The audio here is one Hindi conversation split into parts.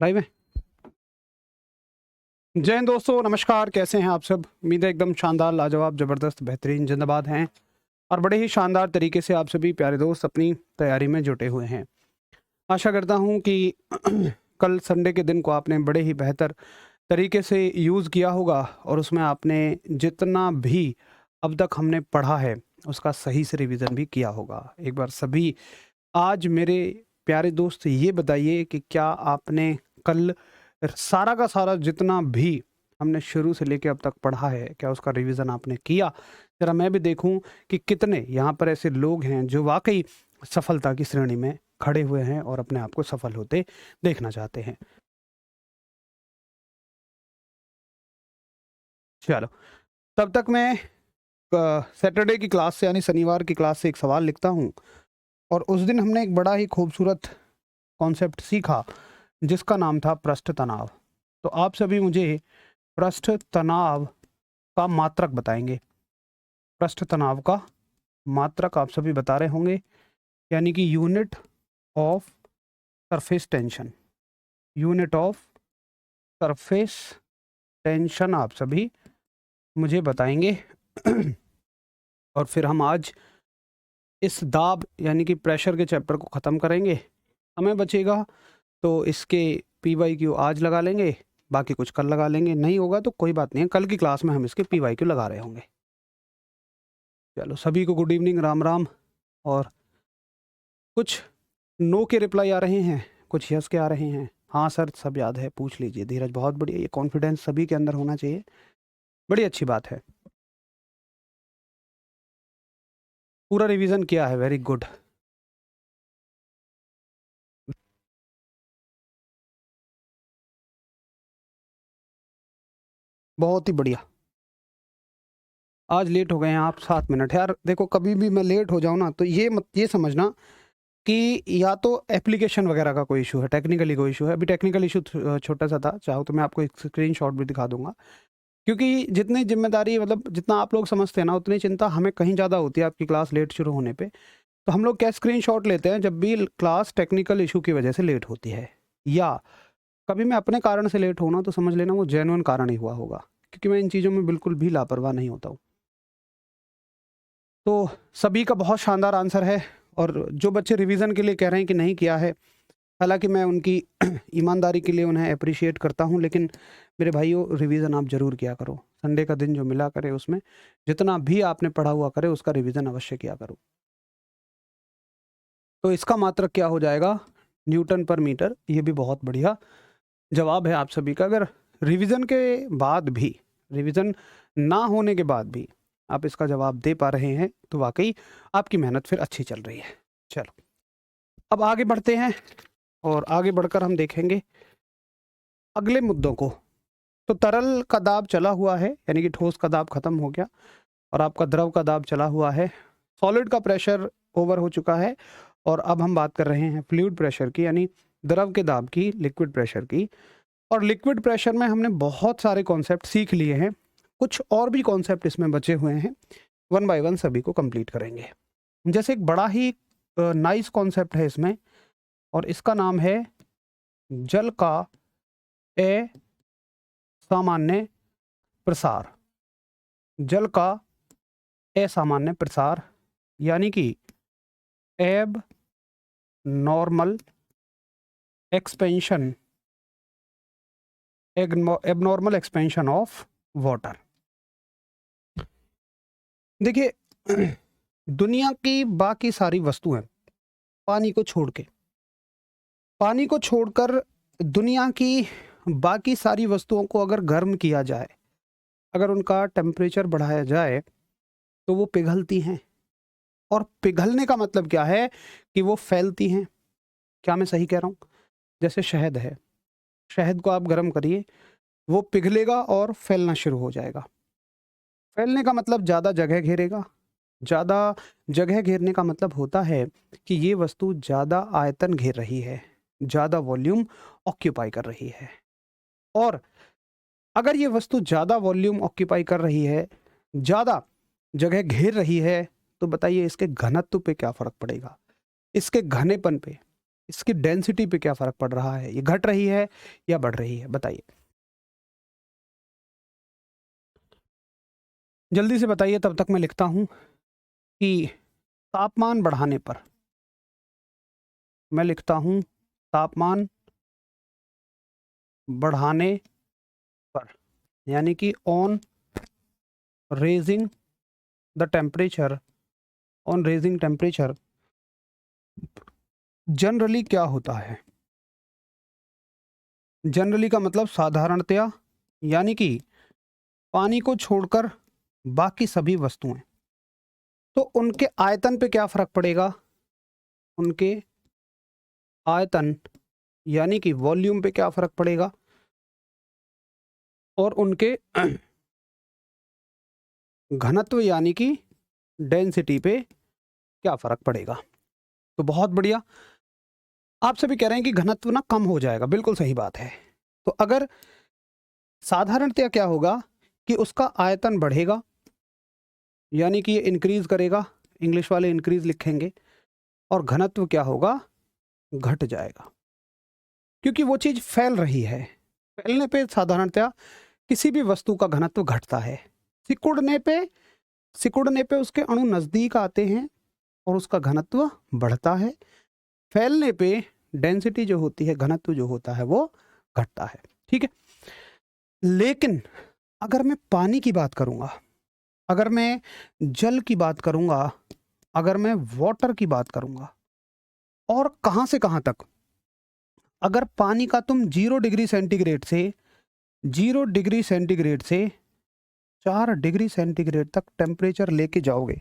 लाइव है। जय हिंद दोस्तों, नमस्कार। कैसे हैं आप सब? उम्मीद है एकदम शानदार, लाजवाब, ज़बरदस्त, बेहतरीन, जिंदाबाद हैं और बड़े ही शानदार तरीके से आप सभी प्यारे दोस्त अपनी तैयारी में जुटे हुए हैं। आशा करता हूं कि कल संडे के दिन को आपने बड़े ही बेहतर तरीके से यूज़ किया होगा और उसमें आपने जितना भी अब तक हमने पढ़ा है उसका सही से रिवीजन भी किया होगा। एक बार सभी आज मेरे प्यारे दोस्त ये बताइए कि क्या आपने कल सारा का सारा जितना भी हमने शुरू से लेके अब तक पढ़ा है, क्या उसका रिवीजन आपने किया? ज़रा मैं भी देखूं कि कितने यहाँ पर ऐसे लोग हैं जो वाकई सफलता की श्रेणी में खड़े हुए हैं और अपने आप को सफल होते देखना चाहते हैं। चलो, तब तक मैं सैटरडे की क्लास से यानी शनिवार की क्लास से एक सवाल लिखता हूँ और उस दिन हमने एक बड़ा ही खूबसूरत कॉन्सेप्ट सीखा जिसका नाम था पृष्ठ तनाव। तो आप सभी मुझे पृष्ठ तनाव का मात्रक बताएंगे। पृष्ठ तनाव का मात्रक आप सभी बता रहे होंगे, यानी कि unit of surface tension. Unit of surface tension आप सभी मुझे बताएंगे और फिर हम आज इस दाब यानी कि प्रेशर के चैप्टर को ख़त्म करेंगे। समय बचेगा तो इसके PYQ आज लगा लेंगे, बाकी कुछ कल लगा लेंगे। नहीं होगा तो कोई बात नहीं है, कल की क्लास में हम इसके PYQ लगा रहे होंगे। चलो, सभी को गुड इवनिंग, राम राम। और कुछ नो के रिप्लाई आ रहे हैं, कुछ यस के आ रहे हैं। हाँ सर, सब याद है, पूछ लीजिए। धीरज, बहुत बढ़िया। ये कॉन्फिडेंस सभी के अंदर होना चाहिए, बड़ी अच्छी बात है। पूरा रिवीजन किया है, वेरी गुड। बहुत ही बढ़िया। आज लेट हो गए हैं आप 7 मिनट। यार देखो, कभी भी मैं लेट हो जाऊँ ना तो ये समझना कि या तो एप्लीकेशन वगैरह का कोई इशू है, टेक्निकली कोई इशू है। अभी टेक्निकल इशू छोटा सा था, चाहो तो मैं आपको एक स्क्रीनशॉट भी दिखा दूंगा। क्योंकि जितनी जिम्मेदारी, मतलब जितना आप लोग समझते हैं ना, उतनी चिंता हमें कहीं ज़्यादा होती है आपकी क्लास लेट शुरू होने पे। तो हम लोग क्या स्क्रीनशॉट लेते हैं जब भी क्लास टेक्निकल इशू की वजह से लेट होती है, या कभी मैं अपने कारण से लेट होना तो समझ लेना वो जेन्युइन कारण ही हुआ होगा, क्योंकि मैं इन चीज़ों में बिल्कुल भी लापरवाह नहीं होता हूँ। तो सभी का बहुत शानदार आंसर है। और जो बच्चे रिवीजन के लिए कह रहे हैं कि नहीं किया है, हालांकि मैं उनकी ईमानदारी के लिए उन्हें अप्रिशिएट करता हूं, लेकिन मेरे भाइयों, रिवीजन आप ज़रूर किया करो। संडे का दिन जो मिला करे उसमें जितना भी आपने पढ़ा हुआ करे उसका रिवीजन अवश्य किया करो। तो इसका मात्रक क्या हो जाएगा? न्यूटन पर मीटर। ये भी बहुत बढ़िया जवाब है आप सभी का। अगर रिवीजन के बाद भी, रिवीजन ना होने के बाद भी आप इसका जवाब दे पा रहे हैं तो वाकई आपकी मेहनत फिर अच्छी चल रही है। चलो, अब आगे बढ़ते हैं और आगे बढ़कर हम देखेंगे अगले मुद्दों को। तो तरल का दाब चला हुआ है, यानी कि ठोस का दाब खत्म हो गया और आपका द्रव का दाब चला हुआ है। सॉलिड का प्रेशर ओवर हो चुका है और अब हम बात कर रहे हैं फ्लूइड प्रेशर की, यानी द्रव के दाब की, लिक्विड प्रेशर की। और लिक्विड प्रेशर में हमने बहुत सारे कॉन्सेप्ट सीख लिए हैं, कुछ और भी कॉन्सेप्ट इसमें बचे हुए हैं। वन बाय वन सभी को कंप्लीट करेंगे। जैसे एक बड़ा ही नाइस कॉन्सेप्ट है इसमें, और इसका नाम है जल का असामान्य प्रसार। जल का असामान्य प्रसार, यानी कि एब normal expansion, abnormal expansion of water. देखिए, दुनिया की बाकी सारी वस्तुएं पानी को छोड़ के, पानी को छोड़कर दुनिया की बाकी सारी वस्तुओं को अगर गर्म किया जाए, अगर उनका टेम्परेचर बढ़ाया जाए तो वो पिघलती हैं। और पिघलने का मतलब क्या है? कि वो फैलती हैं। क्या मैं सही कह रहा हूँ? जैसे शहद है, शहद को आप गर्म करिए, वो पिघलेगा और फैलना शुरू हो जाएगा। फैलने का मतलब ज़्यादा जगह घेरेगा। ज़्यादा जगह घेरने का मतलब होता है कि ये वस्तु ज़्यादा आयतन घेर रही है, ज़्यादा वॉल्यूम ऑक्यूपाई कर रही है। और अगर ये वस्तु ज़्यादा वॉल्यूम ऑक्यूपाई कर रही है, ज़्यादा जगह घेर रही है, तो बताइए इसके घनत्व पे क्या फ़र्क पड़ेगा, इसके घनेपन पे, इसकी डेंसिटी पे क्या फर्क पड़ रहा है, ये घट रही है या बढ़ रही है, बताइए जल्दी से बताइए। तब तक मैं लिखता हूं कि तापमान बढ़ाने पर, मैं लिखता हूं तापमान बढ़ाने पर, यानी कि on raising the temperature, on raising temperature generally क्या होता है। जनरली का मतलब साधारणतया, यानी कि पानी को छोड़कर बाकी सभी वस्तुएं, तो उनके आयतन पे क्या फर्क पड़ेगा, उनके आयतन यानी कि वॉल्यूम पे क्या फर्क पड़ेगा, और उनके घनत्व यानी कि डेंसिटी पे क्या फर्क पड़ेगा। तो बहुत बढ़िया, आप सभी कह रहे हैं कि घनत्व ना कम हो जाएगा, बिल्कुल सही बात है। तो अगर साधारणतया क्या होगा कि उसका आयतन बढ़ेगा, यानी कि ये इंक्रीज करेगा, इंग्लिश वाले इंक्रीज लिखेंगे, और घनत्व क्या होगा, घट जाएगा, क्योंकि वो चीज फैल रही है। फैलने पे साधारणतया किसी भी वस्तु का घनत्व घटता है। सिकुड़ने पे, सिकुड़ने पे उसके अणु नजदीक आते हैं और उसका घनत्व बढ़ता है। फैलने पे डेंसिटी जो होती है, घनत्व जो होता है, वो घटता है। ठीक है, लेकिन अगर मैं पानी की बात करूंगा, अगर मैं जल की बात करूंगा, अगर मैं वाटर की बात करूंगा, और कहां से कहां तक, अगर पानी का तुम 0 डिग्री सेंटीग्रेड से, 0 डिग्री सेंटीग्रेड से 4 डिग्री सेंटीग्रेड तक टेम्परेचर लेके जाओगे,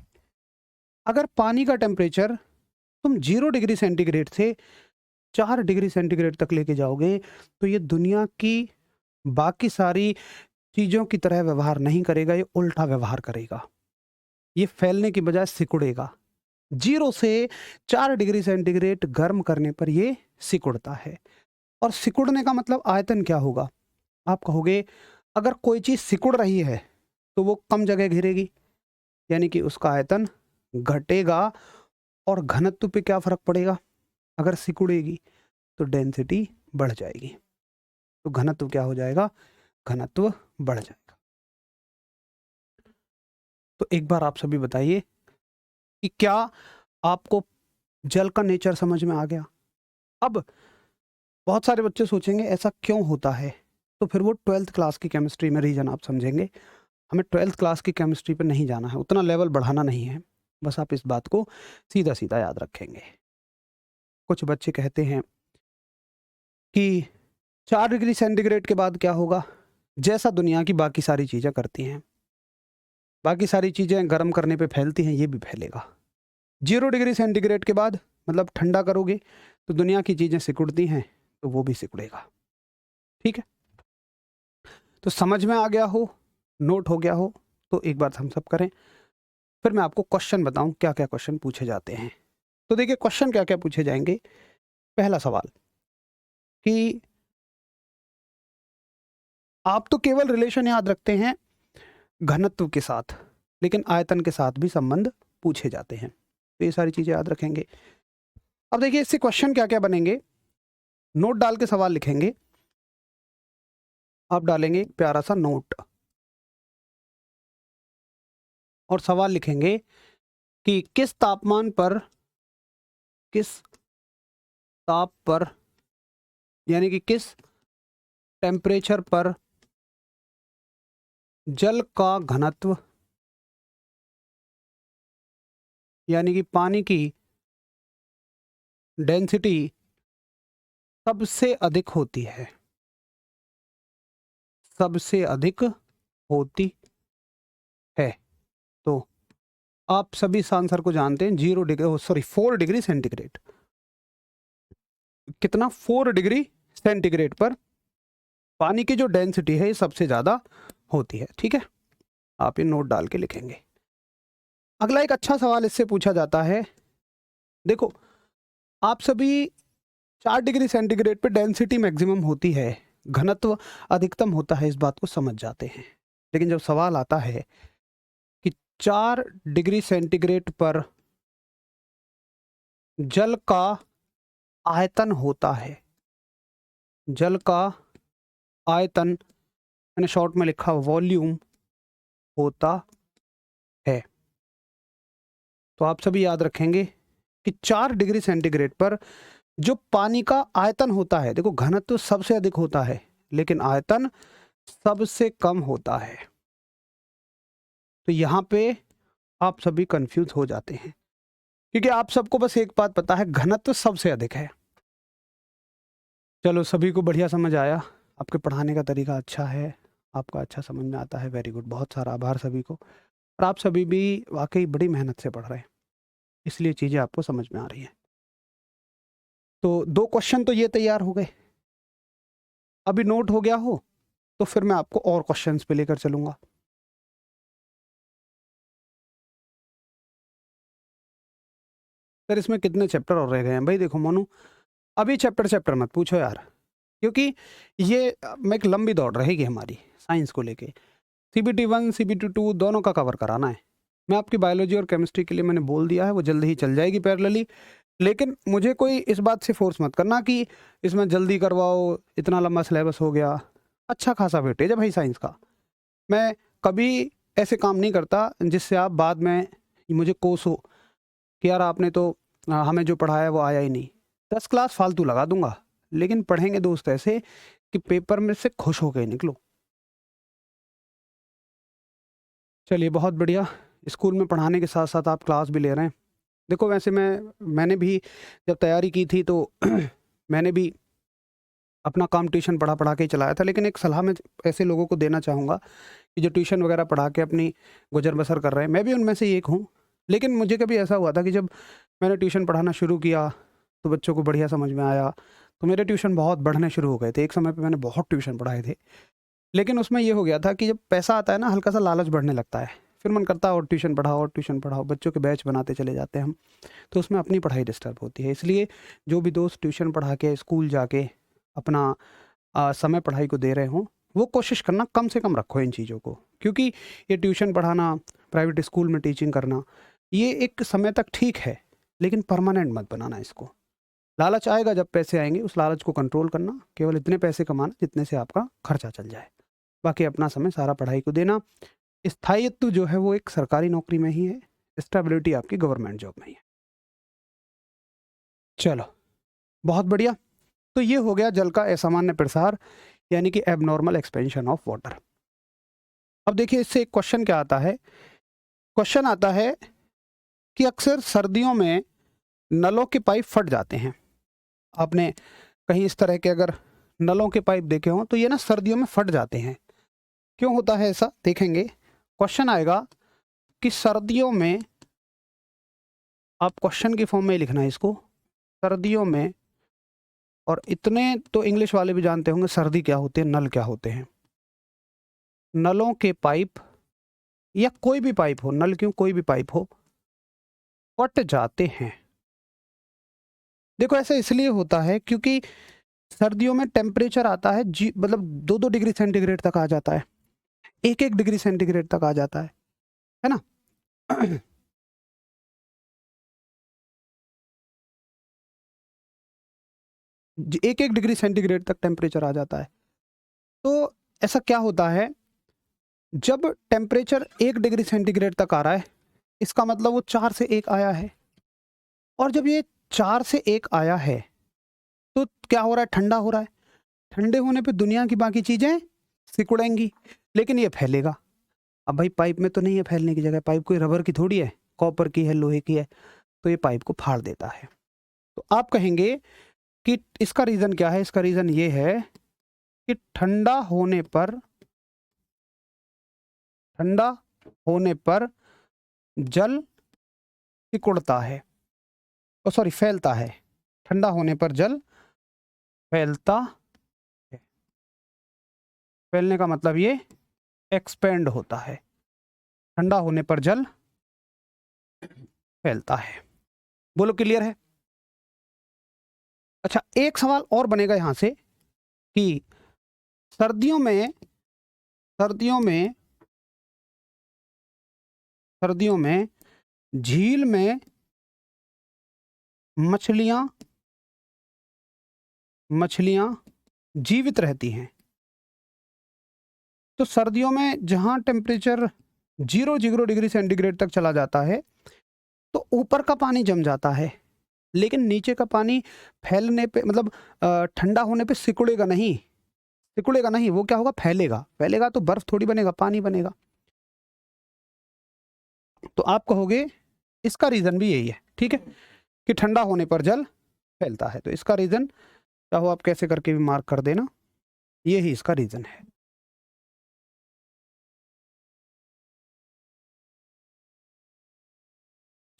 अगर पानी का टेम्परेचर तुम 0 डिग्री सेंटीग्रेड से 4 डिग्री सेंटीग्रेड तक लेके जाओगे, तो ये दुनिया की बाकी सारी चीजों की तरह व्यवहार नहीं करेगा, ये उल्टा व्यवहार करेगा। ये फैलने की बजाय सिकुड़ेगा। 0 से 4 डिग्री सेंटीग्रेड गर्म करने पर ये सिकुड़ता है। और सिकुड़ने का मतलब आयतन क्या होगा, आप कहोगे अगर कोई चीज सिकुड़ रही है तो वो कम जगह घेरेगी, यानी कि उसका आयतन घटेगा, और घनत्व पे क्या फर्क पड़ेगा, अगर सिकुड़ेगी तो डेंसिटी बढ़ जाएगी, तो घनत्व क्या हो जाएगा, घनत्व बढ़ जाएगा। तो एक बार आप सभी बताइए कि क्या आपको जल का नेचर समझ में आ गया। अब बहुत सारे बच्चे सोचेंगे ऐसा क्यों होता है, तो फिर वो 12th क्लास की केमिस्ट्री में रीजन आप समझेंगे। हमें 12th क्लास की केमिस्ट्री पे नहीं जाना है, उतना लेवल बढ़ाना नहीं है, बस आप इस बात को सीधा सीधा याद रखेंगे। कुछ बच्चे कहते हैं कि 4 डिग्री सेंटीग्रेड के बाद क्या होगा, जैसा दुनिया की बाकी सारी चीज़ें करती हैं, बाकी सारी चीज़ें गर्म करने पे फैलती हैं, ये भी फैलेगा। 0 डिग्री सेंटीग्रेड के बाद मतलब ठंडा करोगे तो दुनिया की चीज़ें सिकुड़ती हैं, तो वो भी सिकुड़ेगा। ठीक है, तो समझ में आ गया हो, नोट हो गया हो, तो एक बार हम सब करें, फिर मैं आपको क्वेश्चन बताऊं क्या क्या क्वेश्चन पूछे जाते हैं। तो देखिए क्वेश्चन क्या क्या पूछे जाएंगे। पहला सवाल कि आप तो केवल रिलेशन याद रखते हैं घनत्व के साथ, लेकिन आयतन के साथ भी संबंध पूछे जाते हैं, तो ये सारी चीजें याद रखेंगे। अब देखिए इससे क्वेश्चन क्या क्या बनेंगे, नोट डाल के सवाल लिखेंगे। आप डालेंगे एक प्यारा सा नोट और सवाल लिखेंगे कि किस तापमान पर, किस ताप पर, यानी कि किस टेम्परेचर पर जल का घनत्व, यानी कि पानी की डेंसिटी सबसे अधिक होती है, सबसे अधिक होती है। तो आप सभी इस आंसर को जानते हैं, 4 डिग्री सेंटीग्रेड, कितना, 4 डिग्री सेंटीग्रेड पर पानी की जो डेंसिटी है ये सबसे ज्यादा होती है। ठीक है, आप ये नोट डाल के लिखेंगे। अगला एक अच्छा सवाल इससे पूछा जाता है, देखो आप सभी 4 डिग्री सेंटीग्रेड पे डेंसिटी मैक्सिमम होती है, घनत्व अधिकतम होता है, इस बात को समझ जाते हैं। लेकिन जब सवाल आता है कि 4 डिग्री सेंटीग्रेड पर जल का आयतन होता है, जल का आयतन मैंने शॉर्ट में लिखा वॉल्यूम होता है। तो आप सभी याद रखेंगे कि 4 डिग्री सेंटीग्रेड पर जो पानी का आयतन होता है, देखो घनत्व सबसे अधिक होता है लेकिन आयतन सबसे कम होता है। तो यहाँ पे आप सभी कंफ्यूज हो जाते हैं क्योंकि आप सबको बस एक बात पता है, घनत्व सबसे अधिक है। चलो सभी को बढ़िया समझ आया, आपके पढ़ाने का तरीका अच्छा है, आपका अच्छा समझ में आता है, वेरी गुड, बहुत सारा आभार सभी को। और आप सभी भी वाकई बड़ी मेहनत से पढ़ रहे हैं, इसलिए चीज़ें आपको समझ में आ रही हैं। तो 2 क्वेश्चन तो ये तैयार हो गए, अभी नोट हो गया हो तो फिर मैं आपको और क्वेश्चंस पे लेकर चलूंगा। फिर इसमें कितने चैप्टर और रह गए हैं भाई? देखो मोनू, अभी चैप्टर चैप्टर मत पूछो यार, क्योंकि ये में एक लंबी दौड़ रहेगी हमारी साइंस को लेके। CBT 1 CBT 2 दोनों का कवर कराना है। मैं आपकी बायोलॉजी और केमिस्ट्री के लिए मैंने बोल दिया है, वो जल्दी ही चल जाएगी पैरेलली। लेकिन मुझे कोई इस बात से फोर्स मत करना कि इसमें जल्दी करवाओ, इतना लंबा सिलेबस हो गया। अच्छा खासा वेटेज है भाई साइंस का। मैं कभी ऐसे काम नहीं करता जिससे आप बाद में मुझे कोसो कि यार आपने तो हमें जो पढ़ाया वो आया ही नहीं। 10 क्लास फालतू लगा दूंगा, लेकिन पढ़ेंगे दोस्त ऐसे कि पेपर में से खुश होकर निकलो। चलिए बहुत बढ़िया, स्कूल में पढ़ाने के साथ साथ आप क्लास भी ले रहे हैं। देखो वैसे मैंने भी जब तैयारी की थी तो मैंने भी अपना काम ट्यूशन पढ़ा पढ़ा के ही चलाया था, लेकिन एक सलाह मैं ऐसे लोगों को देना चाहूँगा कि जो ट्यूशन वगैरह पढ़ा के अपनी गुजर बसर कर रहे हैं, मैं भी उनमें से एक हूँ। लेकिन मुझे कभी ऐसा हुआ था कि जब मैंने ट्यूशन पढ़ाना शुरू किया तो बच्चों को बढ़िया समझ में आया, तो मेरे ट्यूशन बहुत बढ़ने शुरू हो गए थे। एक समय पे मैंने बहुत ट्यूशन पढ़ाए थे, लेकिन उसमें ये हो गया था कि जब पैसा आता है ना, हल्का सा लालच बढ़ने लगता है, फिर मन करता है और ट्यूशन पढ़ाओ और ट्यूशन पढ़ाओ, बच्चों के बैच बनाते चले जाते हैं हम, तो उसमें अपनी पढ़ाई डिस्टर्ब होती है। इसलिए जो भी दोस्त ट्यूशन पढ़ा के स्कूल जाके अपना समय पढ़ाई को दे रहे हों, वो कोशिश करना कम से कम रखो इन चीज़ों को, क्योंकि ये ट्यूशन पढ़ाना, प्राइवेट स्कूल में टीचिंग करना, ये एक समय तक ठीक है, लेकिन परमानेंट मत बनाना इसको। लालच आएगा जब पैसे आएंगे, उस लालच को कंट्रोल करना, केवल इतने पैसे कमाना जितने से आपका खर्चा चल जाए, बाकी अपना समय सारा पढ़ाई को देना। स्थायित्व जो है वो एक सरकारी नौकरी में ही है, स्टेबिलिटी आपकी गवर्नमेंट जॉब में ही है। चलो बहुत बढ़िया, तो ये हो गया जल का असामान्य प्रसार, यानी कि एबनॉर्मल एक्सपेंशन ऑफ वाटर। अब देखिए इससे एक क्वेश्चन क्या आता है, क्वेश्चन आता है कि अक्सर सर्दियों में नलों के पाइप फट जाते हैं। आपने कहीं इस तरह के अगर नलों के पाइप देखे हों तो ये ना सर्दियों में फट जाते हैं। क्यों होता है ऐसा, देखेंगे। क्वेश्चन आएगा कि सर्दियों में, आप क्वेश्चन की फॉर्म में ही लिखना है इसको, सर्दियों में, और इतने तो इंग्लिश वाले भी जानते होंगे सर्दी क्या होती है, नल क्या होते हैं। नलों के पाइप या कोई भी पाइप हो, नल क्यों, कोई भी पाइप हो, फट जाते हैं। देखो ऐसा इसलिए होता है क्योंकि सर्दियों में टेम्परेचर आता है जी, मतलब 2-2 डिग्री सेंटीग्रेड तक आ जाता है, 1-1 डिग्री सेंटीग्रेड तक आ जाता है ना। 1-1 डिग्री सेंटीग्रेड तक टेम्परेचर आ जाता है। तो ऐसा क्या होता है, जब टेम्परेचर 1 डिग्री सेंटीग्रेड तक आ रहा है, इसका मतलब वो 4 से 1 आया है, और जब ये 4 से 1 आया है तो क्या हो रहा है, ठंडा हो रहा है। ठंडे होने पे दुनिया की बाकी चीजें सिकुड़ेंगी, लेकिन ये फैलेगा। अब भाई पाइप में तो नहीं है फैलने की जगह, पाइप कोई रबर की थोड़ी है, कॉपर की है, लोहे की है, तो ये पाइप को फाड़ देता है। तो आप कहेंगे कि इसका रीजन क्या है, इसका रीजन ये है कि ठंडा होने पर जल सिकुड़ता है, ओ सॉरी फैलता है। ठंडा होने पर जल फैलता है, फैलने का मतलब ये एक्सपेंड होता है। ठंडा होने पर जल फैलता है। बोलो क्लियर है? अच्छा एक सवाल और बनेगा यहां से कि सर्दियों में सर्दियों में सर्दियों में झील में मछलियां मछलियां जीवित रहती हैं। तो सर्दियों में जहां टेम्परेचर 0 डिग्री सेंटीग्रेड तक चला जाता है तो ऊपर का पानी जम जाता है, लेकिन नीचे का पानी फैलने पे मतलब ठंडा होने पे सिकुड़ेगा नहीं, सिकुड़ेगा नहीं, वो क्या होगा, फैलेगा। फैलेगा तो बर्फ थोड़ी बनेगा, पानी बनेगा। तो आप कहोगे इसका रीजन भी यही है, ठीक है, कि ठंडा होने पर जल फैलता है। तो इसका रीजन चाहो आप कैसे करके भी मार्क कर देना, यही इसका रीजन है।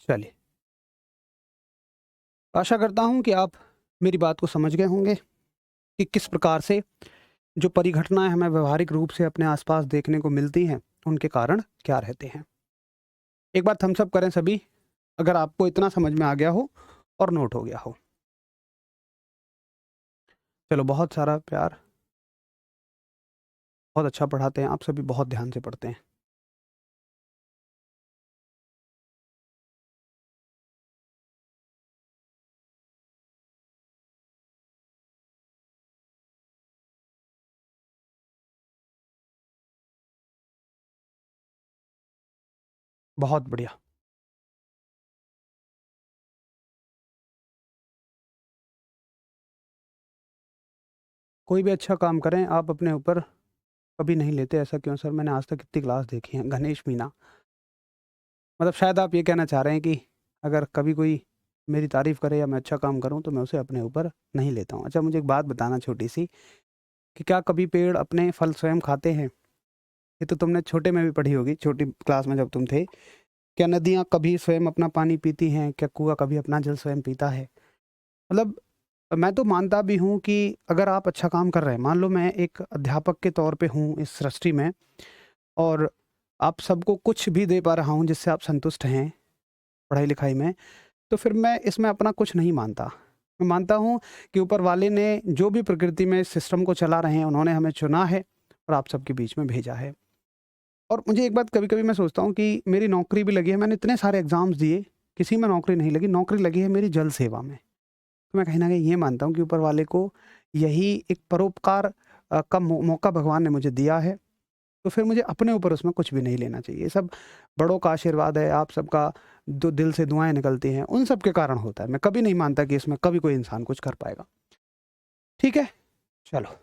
चलिए, आशा करता हूं कि आप मेरी बात को समझ गए होंगे कि किस प्रकार से जो परिघटनाएं हमें व्यवहारिक रूप से अपने आसपास देखने को मिलती हैं उनके कारण क्या रहते हैं। एक बार थम्स अप करें सभी, अगर आपको इतना समझ में आ गया हो और नोट हो गया हो। चलो, बहुत सारा प्यार, बहुत अच्छा पढ़ाते हैं आप सभी, बहुत ध्यान से पढ़ते हैं। बहुत बढ़िया। कोई भी अच्छा काम करें आप अपने ऊपर कभी नहीं लेते, ऐसा क्यों सर? मैंने आज तक कितनी क्लास देखी है। गणेश मीना, मतलब शायद आप ये कहना चाह रहे हैं कि अगर कभी कोई मेरी तारीफ करे या मैं अच्छा काम करूं तो मैं उसे अपने ऊपर नहीं लेता हूं। अच्छा, मुझे एक बात बताना छोटी सी, कि क्या कभी पेड़ अपने फल स्वयं खाते हैं? ये तो तुमने छोटे में भी पढ़ी होगी, छोटी क्लास में जब तुम थे। क्या नदियाँ कभी स्वयं अपना पानी पीती हैं? क्या कुआं कभी अपना जल स्वयं पीता है? मतलब मैं तो मानता भी हूँ कि अगर आप अच्छा काम कर रहे हैं, मान लो मैं एक अध्यापक के तौर पे हूँ इस सृष्टि में, और आप सबको कुछ भी दे पा रहा हूँ जिससे आप संतुष्ट हैं पढ़ाई लिखाई में, तो फिर मैं इसमें अपना कुछ नहीं मानता। मैं मानता हूँ कि ऊपर वाले ने जो भी प्रकृति में सिस्टम को चला रहे हैं, उन्होंने हमें चुना है और आप सबके बीच में भेजा है। और मुझे एक बात कभी कभी मैं सोचता हूँ कि मेरी नौकरी भी लगी है, मैंने इतने सारे एग्जाम्स दिए, किसी में नौकरी नहीं लगी, नौकरी लगी है मेरी जल सेवा में। तो मैं कहीं न कहीं ये मानता हूँ कि ऊपर वाले को यही एक परोपकार का मौका भगवान ने मुझे दिया है, तो फिर मुझे अपने ऊपर उसमें कुछ भी नहीं लेना चाहिए। ये सब बड़ों का आशीर्वाद है, आप सबका जो दिल से दुआएँ निकलती हैं, उन सब के कारण होता है। मैं कभी नहीं मानता कि इसमें कभी कोई इंसान कुछ कर पाएगा। ठीक है? चलो,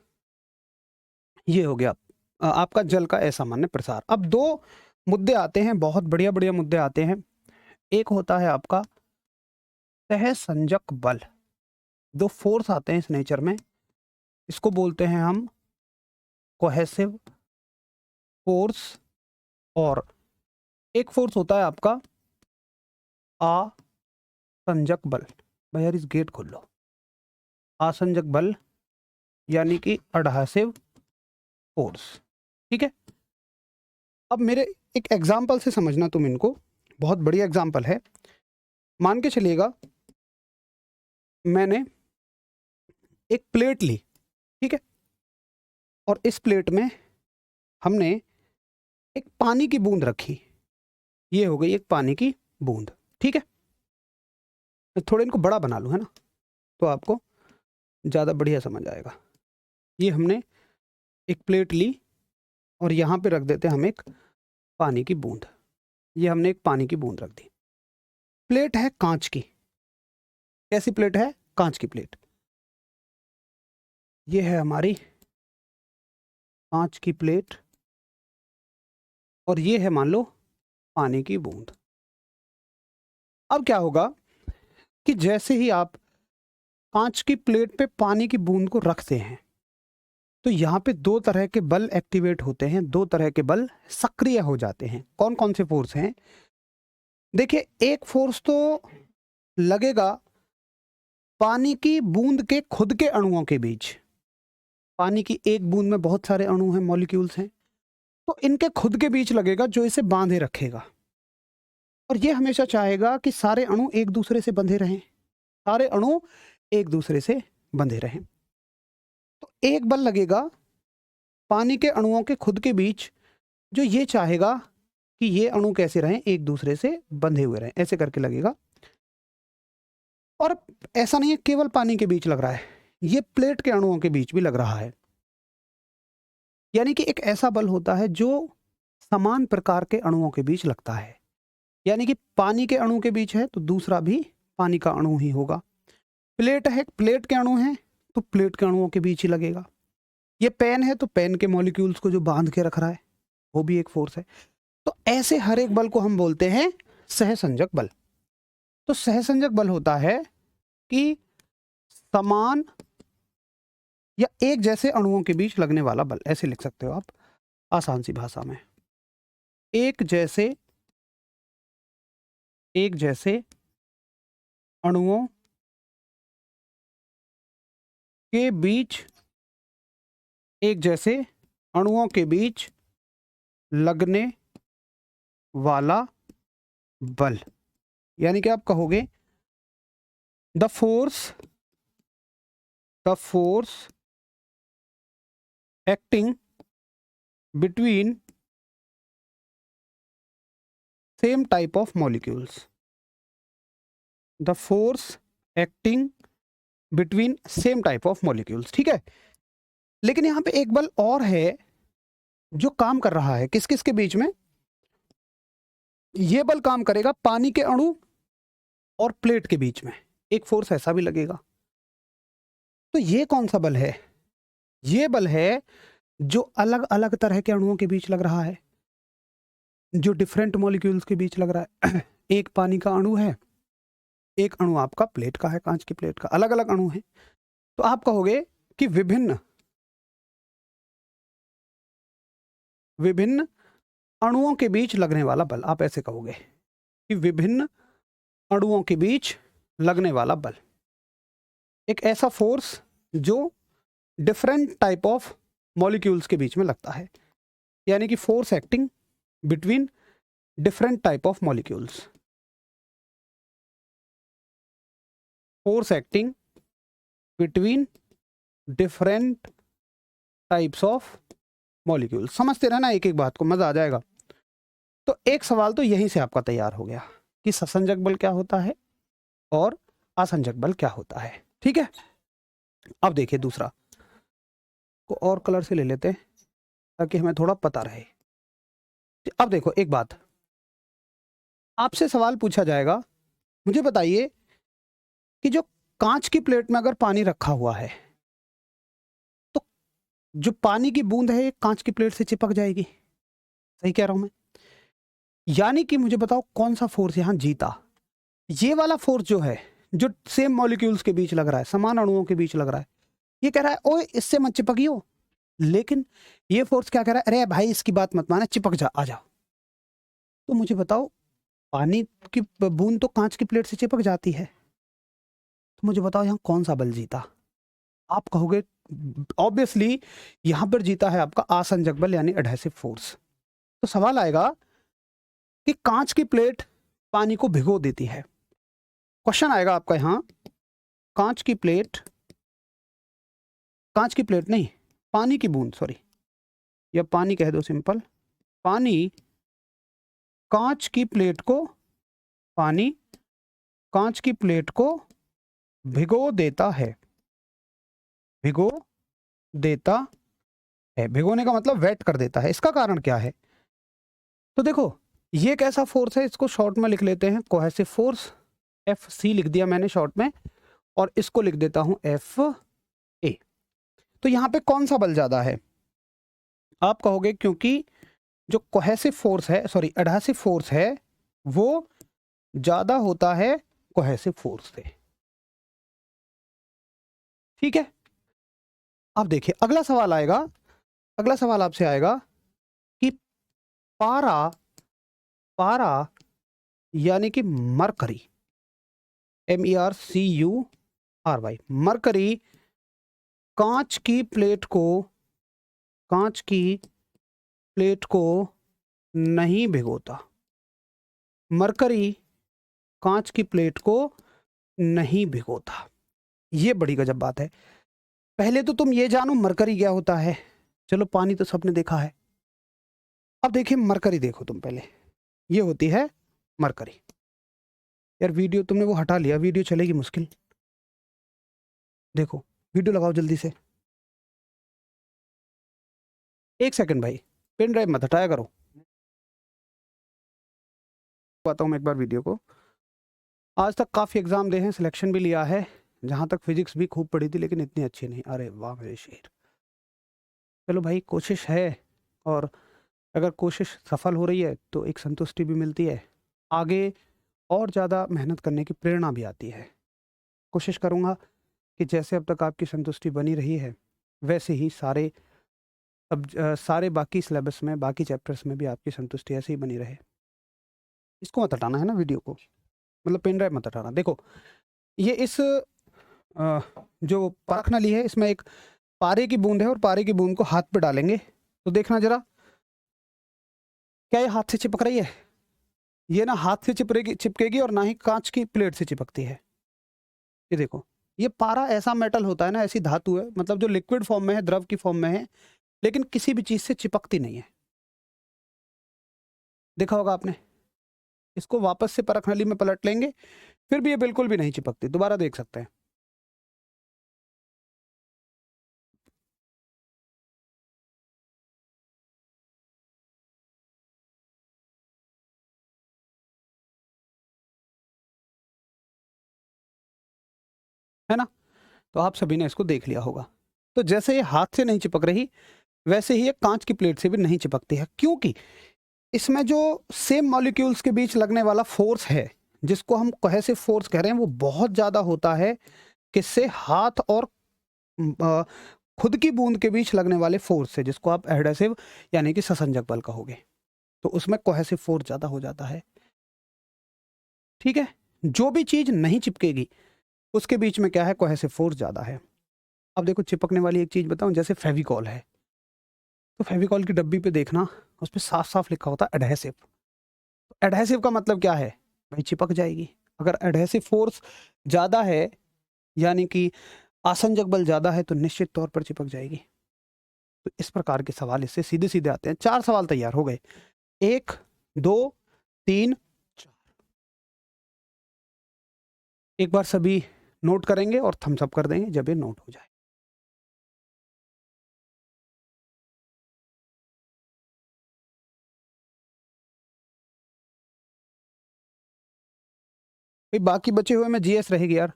ये हो गया आपका जल का असामान्य प्रसार। अब 2 मुद्दे आते हैं, बहुत बढ़िया-बढ़िया मुद्दे आते हैं। एक होता है आपका सहसंजक बल। 2 फ़ोर्स आते हैं इस नेचर में, इसको बोलते हैं हम कोहेसिव फ़ोर्स, और एक फ़ोर्स होता है आपका आसंजक बल। भाई यार, इस गेट खोल लो। आसंजक बल यानी कि एडहेसिव फ़ोर्स, ठीक है? अब मेरे एक एग्ज़ाम्पल से समझना तुम इनको, बहुत बढ़िया एग्ज़ाम्पल है। मान के चलिएगा मैंने एक प्लेट ली, ठीक है? और इस प्लेट में हमने एक पानी की बूंद रखी। ये हो गई एक पानी की बूंद, ठीक है? मैं थोड़ा इनको बड़ा बना लूँ, है ना? तो आपको ज़्यादा बढ़िया समझ आएगा। ये हमने एक प्लेट ली और यहाँ पे रख देते हैं हम एक पानी की बूंद। ये हमने एक पानी की बूंद रख दी। प्लेट है कांच की। कैसी प्लेट है? कांच की प्लेट। ये है हमारी कांच की प्लेट, और ये है मान लो पानी की बूंद। अब क्या होगा कि जैसे ही आप कांच की प्लेट पे पानी की बूंद को रखते हैं, तो यहाँ पे 2 तरह के बल एक्टिवेट होते हैं, 2 तरह के बल सक्रिय हो जाते हैं। कौन कौन से फोर्स हैं? देखिए, एक फोर्स तो लगेगा पानी की बूंद के खुद के अणुओं के बीच। पानी की एक बूंद में बहुत सारे अणु हैं, मॉलिक्यूल्स हैं, तो इनके खुद के बीच लगेगा जो इसे बांधे रखेगा। और ये हमेशा चाहेगा कि सारे अणु एक दूसरे से बंधे रहें, सारे अणु एक दूसरे से बंधे रहें। तो एक बल लगेगा पानी के अणुओं के खुद के बीच, जो ये चाहेगा कि ये अणु कैसे रहें, एक दूसरे से बंधे हुए रहें, ऐसे करके लगेगा। और ऐसा नहीं है केवल पानी के बीच लग रहा है, ये प्लेट के अणुओं के बीच भी लग रहा है। यानी कि एक ऐसा बल होता है जो समान प्रकार के अणुओं के बीच लगता है। यानी कि पानी के अणु के बीच है तो दूसरा भी पानी का अणु ही होगा। प्लेट है, प्लेट के अणु हैं तो प्लेट के अणुओं के बीच ही लगेगा। ये पेन है तो पेन के मॉलिक्यूल्स को जो बांध के रख रहा है वो भी एक फोर्स है। तो ऐसे हर एक बल को हम बोलते हैं सहसंजक बल। तो सहसंजक बल होता है कि समान या एक जैसे अणुओं के बीच लगने वाला बल, ऐसे लिख सकते हो आप आसान सी भाषा में। एक जैसे अणुओं के बीच, एक जैसे अणुओं के बीच लगने वाला बल। यानी कि आप कहोगे the force acting between same type of molecules. The force acting between same type of molecules. ठीक है, लेकिन यहां पे एक बल और है जो काम कर रहा है। किस किस के बीच में? ये बल काम करेगा पानी के अणु और प्लेट के बीच में, एक फोर्स ऐसा भी लगेगा। तो ये कौन सा बल है? ये बल है जो अलग अलग तरह के अणुओं के बीच लग रहा है, जो डिफरेंट मॉलिक्यूल्स के बीच लग रहा है। एक पानी का अणु है, एक अणु आपका प्लेट का है, कांच की प्लेट का, अलग अलग अणु है। तो आप कहोगे कि विभिन्न अणुओं के बीच लगने वाला बल। आप ऐसे कहोगे कि विभिन्न अणुओं के बीच लगने वाला बल, एक ऐसा फोर्स जो डिफरेंट टाइप ऑफ मॉलिक्यूल्स के बीच में लगता है। यानी कि force acting between different type of molecules. Force acting between different types of molecules. समझते रहना एक एक बात को, मजा आ जाएगा। तो एक सवाल तो यहीं से आपका तैयार हो गया कि ससंजक बल क्या होता है और असंजक बल क्या होता है। ठीक है, अब देखिए दूसरा को और कलर से ले लेते हैं ताकि हमें थोड़ा पता रहे। अब देखो एक बात, आपसे सवाल पूछा जाएगा, मुझे बताइए कि जो कांच की प्लेट में अगर पानी रखा हुआ है तो जो पानी की बूंद है कांच की प्लेट से चिपक जाएगी। सही कह रहा हूं मैं? यानी कि मुझे बताओ कौन सा फोर्स यहां जीता? ये वाला फोर्स जो है, जो सेम मॉलिक्यूल्स के बीच लग रहा है, समान अणुओं के बीच लग रहा है, ये कह रहा है ओए इससे मत चिपकियो। लेकिन ये फोर्स क्या कह रहा है? अरे भाई इसकी बात मत माना, चिपक जा, आ जाओ। तो मुझे बताओ, पानी की बूंद तो कांच की प्लेट से चिपक जाती है, तो मुझे बताओ यहां कौन सा बल जीता? आप कहोगे ऑब्वियसली यहां पर जीता है आपका आसंजक बल यानी एडहेसिव फोर्स। तो सवाल आएगा कि कांच की प्लेट पानी को भिगो देती है। क्वेश्चन आएगा आपका यहां, कांच की प्लेट नहीं, पानी की बूंद, सॉरी, या पानी कह दो सिंपल, पानी कांच की प्लेट को भिगो देता है। भिगोने का मतलब वेट कर देता है। इसका कारण क्या है? तो देखो ये एक ऐसा फोर्स है, इसको शॉर्ट में लिख लेते हैं कोहेसिव फोर्स, FC लिख दिया मैंने शॉर्ट में, और इसको लिख देता हूं FA। तो यहां पे कौन सा बल ज्यादा है? आप कहोगे क्योंकि जो कोहेसिव फोर्स है, सॉरी एडहेसिव फोर्स है, वो ज्यादा होता है कोहेसिव फोर्स से। ठीक है, अब देखिए अगला सवाल आएगा, अगला सवाल आपसे आएगा कि पारा यानी कि मरकरी, MERCURY, मरकरी कांच की प्लेट को नहीं भिगोता। मरकरी कांच की प्लेट को नहीं भिगोता। ये बड़ी गजब बात है। पहले तो तुम ये जानो मरकरी क्या होता है, चलो पानी तो सबने देखा है। अब देखिए मरकरी, देखो तुम पहले, ये होती है मरकरी। यार वीडियो तुमने वो हटा लिया, वीडियो चलेगी मुश्किल। देखो वीडियो लगाओ जल्दी से। 1 सेकंड भाई, पेन ड्राइव मत हटाया करो। बताता हूँ मैं एक बार वीडियो को। आज तक काफ़ी एग्ज़ाम दे हैं, सिलेक्शन भी लिया है, जहाँ तक फिजिक्स भी खूब पढ़ी थी लेकिन इतनी अच्छी नहीं। अरे वाह मेरे शेर। चलो भाई, कोशिश है, और अगर कोशिश सफल हो रही है तो एक संतुष्टि भी मिलती है, आगे और ज़्यादा मेहनत करने की प्रेरणा भी आती है। कोशिश करूँगा कि जैसे अब तक आपकी संतुष्टि बनी रही है, वैसे ही सारे बाकी सिलेबस में, बाकी चैप्टर्स में भी आपकी संतुष्टि ऐसे ही बनी रहे। इसको मत हटाना है ना वीडियो को, मतलब पेन ड्राइव मत हटाना। देखो ये इस जो परख नली है, इसमें एक पारे की बूंद है और पारे की बूंद को हाथ पे डालेंगे तो देखना जरा, क्या ये हाथ से चिपक रही है? ये ना हाथ से चिपकेगी और ना ही कांच की प्लेट से चिपकती है। ये देखो, ये पारा ऐसा मेटल होता है ना, ऐसी धातु है, मतलब जो लिक्विड फॉर्म में है, द्रव की फॉर्म में है, लेकिन किसी भी चीज से चिपकती नहीं है। देखा होगा आपने। इसको वापस से परख नली में पलट लेंगे, फिर भी ये बिल्कुल भी नहीं चिपकती। दोबारा देख सकते हैं। है ना? तो आप सभी ने इसको देख लिया होगा। तो जैसे ये हाथ से नहीं चिपक रही, वैसे ही ये कांच की प्लेट से भी नहीं चिपकती है, क्योंकि इसमें जो सेम मॉलिक्यूल्स के बीच लगने वाला फोर्स है, जिसको हम कोहेसिव फोर्स कह रहे हैं, वो बहुत ज्यादा होता है किससे? हाथ और अ, खुद की बूंद के बीच लगने वाले फोर्स से, जिसको आप एडहेसिव यानी कि ससंजक बल कहोगे। तो उसमें कोहेसिव फोर्स ज्यादा हो जाता है। ठीक है, जो भी चीज नहीं चिपकेगी उसके बीच में क्या है? कोहेसिव फोर्स ज्यादा है। अब देखो, चिपकने वाली एक चीज बताऊं, जैसे फेविकॉल है, तो फेविकॉल की डब्बी पे देखना, उस पर साफ साफ लिखा होता है एडहेसिव। एडहेसिव का मतलब क्या है भाई? चिपक जाएगी। अगर एडहेसिव फोर्स ज्यादा है, यानी कि आसंजक बल ज्यादा है, तो निश्चित तौर पर चिपक जाएगी। तो इस प्रकार के सवाल इससे सीधे सीधे आते हैं। 4 सवाल तैयार हो गए। 1 2 3 4। एक बार सभी नोट करेंगे और थम्स अप कर देंगे जब ये नोट हो जाए। भाई बाकी बचे हुए में जीएस रहेगी यार।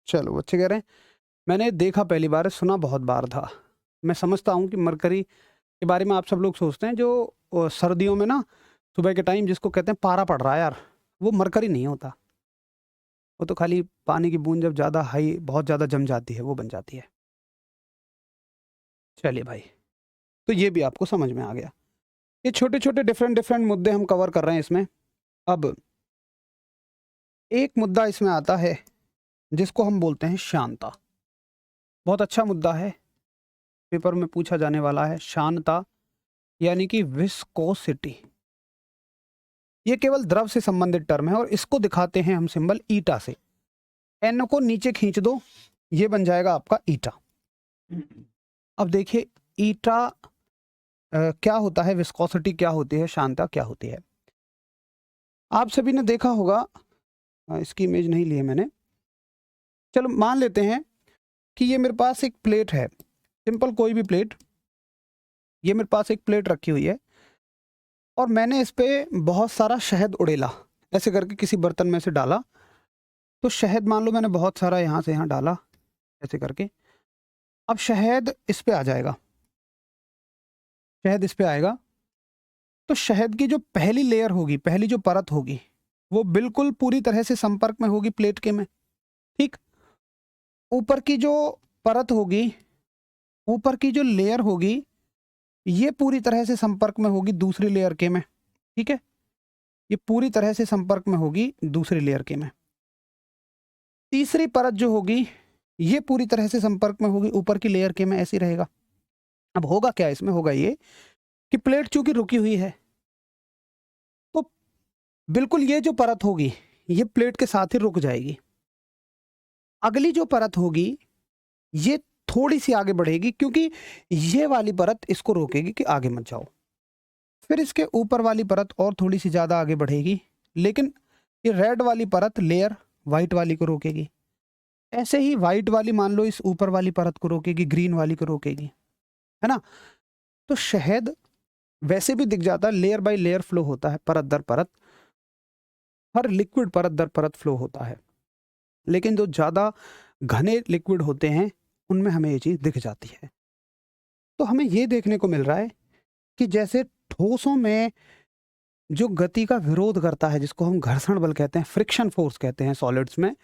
चलो, बच्चे कह रहे हैं मैंने देखा पहली बार, सुना बहुत बार था। मैं समझता हूँ कि मरकरी के बारे में आप सब लोग सोचते हैं, जो सर्दियों में ना सुबह के टाइम जिसको कहते हैं पारा पड़ रहा है यार, वो मरकरी नहीं होता। वो तो खाली पानी की बूंद जब ज़्यादा हाई, बहुत ज़्यादा जम जाती है, वो बन जाती है। चलिए भाई, तो ये भी आपको समझ में आ गया। ये छोटे छोटे डिफरेंट डिफरेंट मुद्दे हम कवर कर रहे हैं इसमें। अब एक मुद्दा इसमें आता है जिसको हम बोलते हैं शांता। बहुत अच्छा मुद्दा है, पेपर में पूछा जाने वाला है। शांता यानी कि विस्कोसिटी, ये केवल द्रव से संबंधित टर्म है और इसको दिखाते हैं हम सिंबल ईटा से। एन को नीचे खींच दो, ये बन जाएगा आपका ईटा। अब देखिए, ईटा क्या होता है, विस्कोसिटी क्या होती है, शांता क्या होती है। आप सभी ने देखा होगा, इसकी इमेज नहीं ली है मैंने। चलो मान लेते हैं कि ये मेरे पास एक प्लेट है, सिंपल कोई भी प्लेट। ये मेरे पास एक प्लेट रखी हुई है और मैंने इस पे बहुत सारा शहद उड़ेला, ऐसे करके किसी बर्तन में से डाला। तो शहद मान लो मैंने बहुत सारा यहाँ से यहाँ डाला, ऐसे करके। अब शहद इस पे आ जाएगा, शहद इस पे आएगा। तो शहद की जो पहली लेयर होगी, पहली जो परत होगी, वो बिल्कुल पूरी तरह से संपर्क में होगी प्लेट के में। ठीक, ऊपर की जो परत होगी, ऊपर की जो लेयर होगी, ये पूरी तरह से संपर्क में होगी दूसरी लेयर के में। ठीक है, ये पूरी तरह से संपर्क में होगी दूसरी लेयर के में। तीसरी परत जो होगी, ये पूरी तरह से संपर्क में होगी ऊपर की लेयर के में, ऐसी रहेगा। अब होगा क्या इसमें? होगा ये कि प्लेट चूंकि रुकी हुई है, बिल्कुल ये जो परत होगी ये प्लेट के साथ ही रुक जाएगी। अगली जो परत होगी ये थोड़ी सी आगे बढ़ेगी क्योंकि ये वाली परत इसको रोकेगी कि आगे मत जाओ। फिर इसके ऊपर वाली परत और थोड़ी सी ज़्यादा आगे बढ़ेगी, लेकिन ये रेड वाली परत लेयर वाइट वाली को रोकेगी। ऐसे ही वाइट वाली मान लो इस ऊपर वाली परत को रोकेगी, ग्रीन वाली को रोकेगी, है ना। तो शहद वैसे भी दिख जाता है, लेयर बाय लेयर फ्लो होता है, परत दर परत, हर लिक्विड परत दर परत फ्लो होता है। लेकिन जो ज़्यादा घने लिक्विड होते हैं उनमें हमें ये चीज़ दिख जाती है। तो हमें ये देखने को मिल रहा है कि जैसे ठोसों में जो गति का विरोध करता है, जिसको हम घर्षण बल कहते हैं, फ्रिक्शन फोर्स कहते हैं सॉलिड्स में,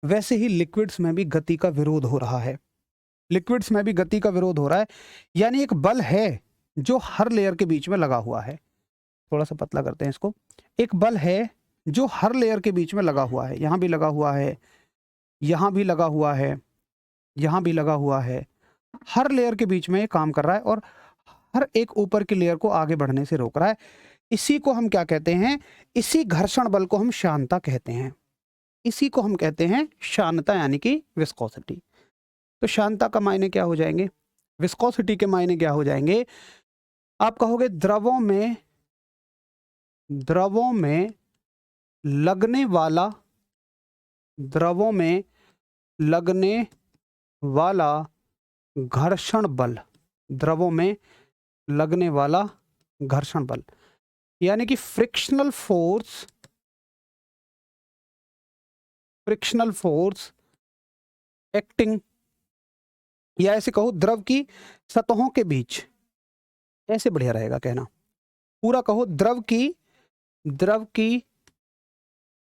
वैसे ही लिक्विड्स में भी गति का विरोध हो रहा है। लिक्विड्स में भी गति का विरोध हो रहा है, यानी एक बल है जो हर लेयर के बीच में लगा हुआ है। थोड़ा सा पतला करते हैं इसको। एक बल है जो हर लेयर के बीच में लगा हुआ है, यहाँ भी लगा हुआ है, यहाँ भी लगा हुआ है, यहाँ भी लगा हुआ है। हर लेयर के बीच में ये काम कर रहा है और हर एक ऊपर की लेयर को आगे बढ़ने से रोक रहा है। इसी को हम क्या कहते हैं? इसी घर्षण बल को हम शांता कहते हैं। इसी को हम कहते हैं शांता, यानी कि विस्कोसिटी। तो शांता का मायने क्या हो जाएंगे? विस्कोसिटी के मायने क्या हो जाएंगे? आप कहोगे द्रवों में लगने वाला घर्षण बल, द्रवों में लगने वाला घर्षण बल, यानी कि फ्रिक्शनल फोर्स एक्टिंग, या ऐसे कहो द्रव की सतहों के बीच, ऐसे बढ़िया रहेगा कहना, पूरा कहो द्रव की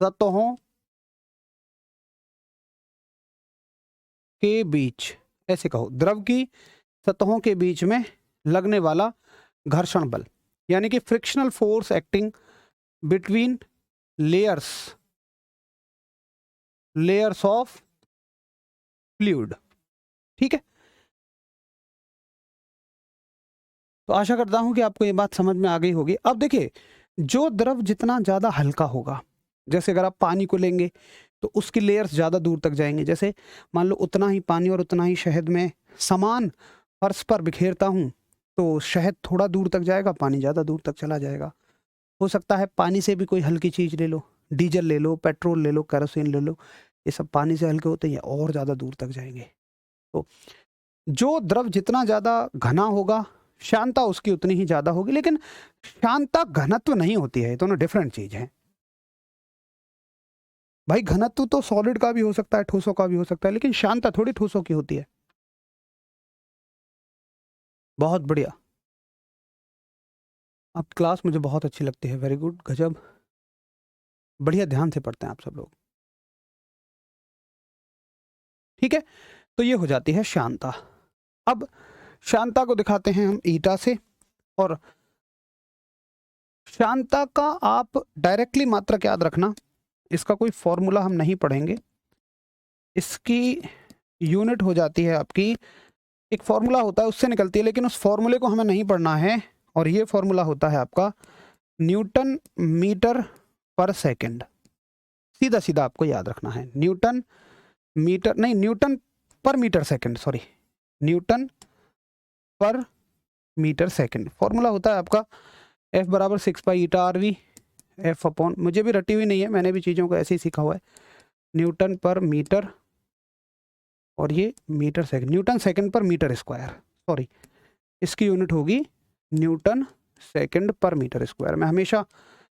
सतहों के बीच, ऐसे कहो द्रव की सतहों के बीच में लगने वाला घर्षण बल, यानी कि frictional force acting between layers of fluid. ठीक है, तो आशा करता हूं कि आपको ये बात समझ में आ गई होगी। अब देखिए, जो द्रव जितना ज़्यादा हल्का होगा, जैसे अगर आप पानी को लेंगे तो उसकी लेयर्स ज़्यादा दूर तक जाएंगे। जैसे मान लो उतना ही पानी और उतना ही शहद में समान फर्श पर बिखेरता हूँ तो शहद थोड़ा दूर तक जाएगा, पानी ज़्यादा दूर तक चला जाएगा। हो सकता है पानी से भी कोई हल्की चीज़ ले लो, डीजल ले लो, पेट्रोल ले लो, केरोसिन ले लो, ये सब पानी से हल्के होते हैं और ज़्यादा दूर तक जाएंगे। तो जो द्रव जितना ज़्यादा घना होगा, शांता उसकी उतनी ही ज़्यादा होगी। लेकिन शांता घनत्व नहीं होती है, ये दोनों डिफरेंट चीज़ है भाई। घनत्व तो सॉलिड का भी हो सकता है, ठोसों का भी हो सकता है, लेकिन शांता थोड़ी ठोसों की होती है। बहुत बढ़िया, आप क्लास मुझे बहुत अच्छी लगती है, वेरी गुड, गजब, बढ़िया, ध्यान से पढ़ते हैं आप सब लोग। ठीक है, तो ये हो जाती है शांता। अब शांता को दिखाते हैं हम ईटा से, और शांता का आप डायरेक्टली मात्रक याद रखना, इसका कोई फॉर्मूला हम नहीं पढ़ेंगे, इसकी यूनिट हो जाती है आपकी, एक फॉर्मूला होता है उससे निकलती है, लेकिन उस फॉर्मूले को हमें नहीं पढ़ना है। और ये फॉर्मूला होता है आपका न्यूटन मीटर पर सेकंड। सीधा सीधा आपको याद रखना है, न्यूटन पर मीटर सेकंड, सॉरी, न्यूटन पर मीटर सेकंड। फॉर्मूला होता है आपका F बराबर 6π/RV, F अपॉन, मुझे भी रटी हुई नहीं है, मैंने भी चीज़ों को ऐसे ही सीखा हुआ है, न्यूटन पर मीटर, और ये मीटर सेकंड, न्यूटन सेकंड पर मीटर स्क्वायर, सॉरी, इसकी यूनिट होगी न्यूटन सेकंड पर मीटर स्क्वायर। मैं हमेशा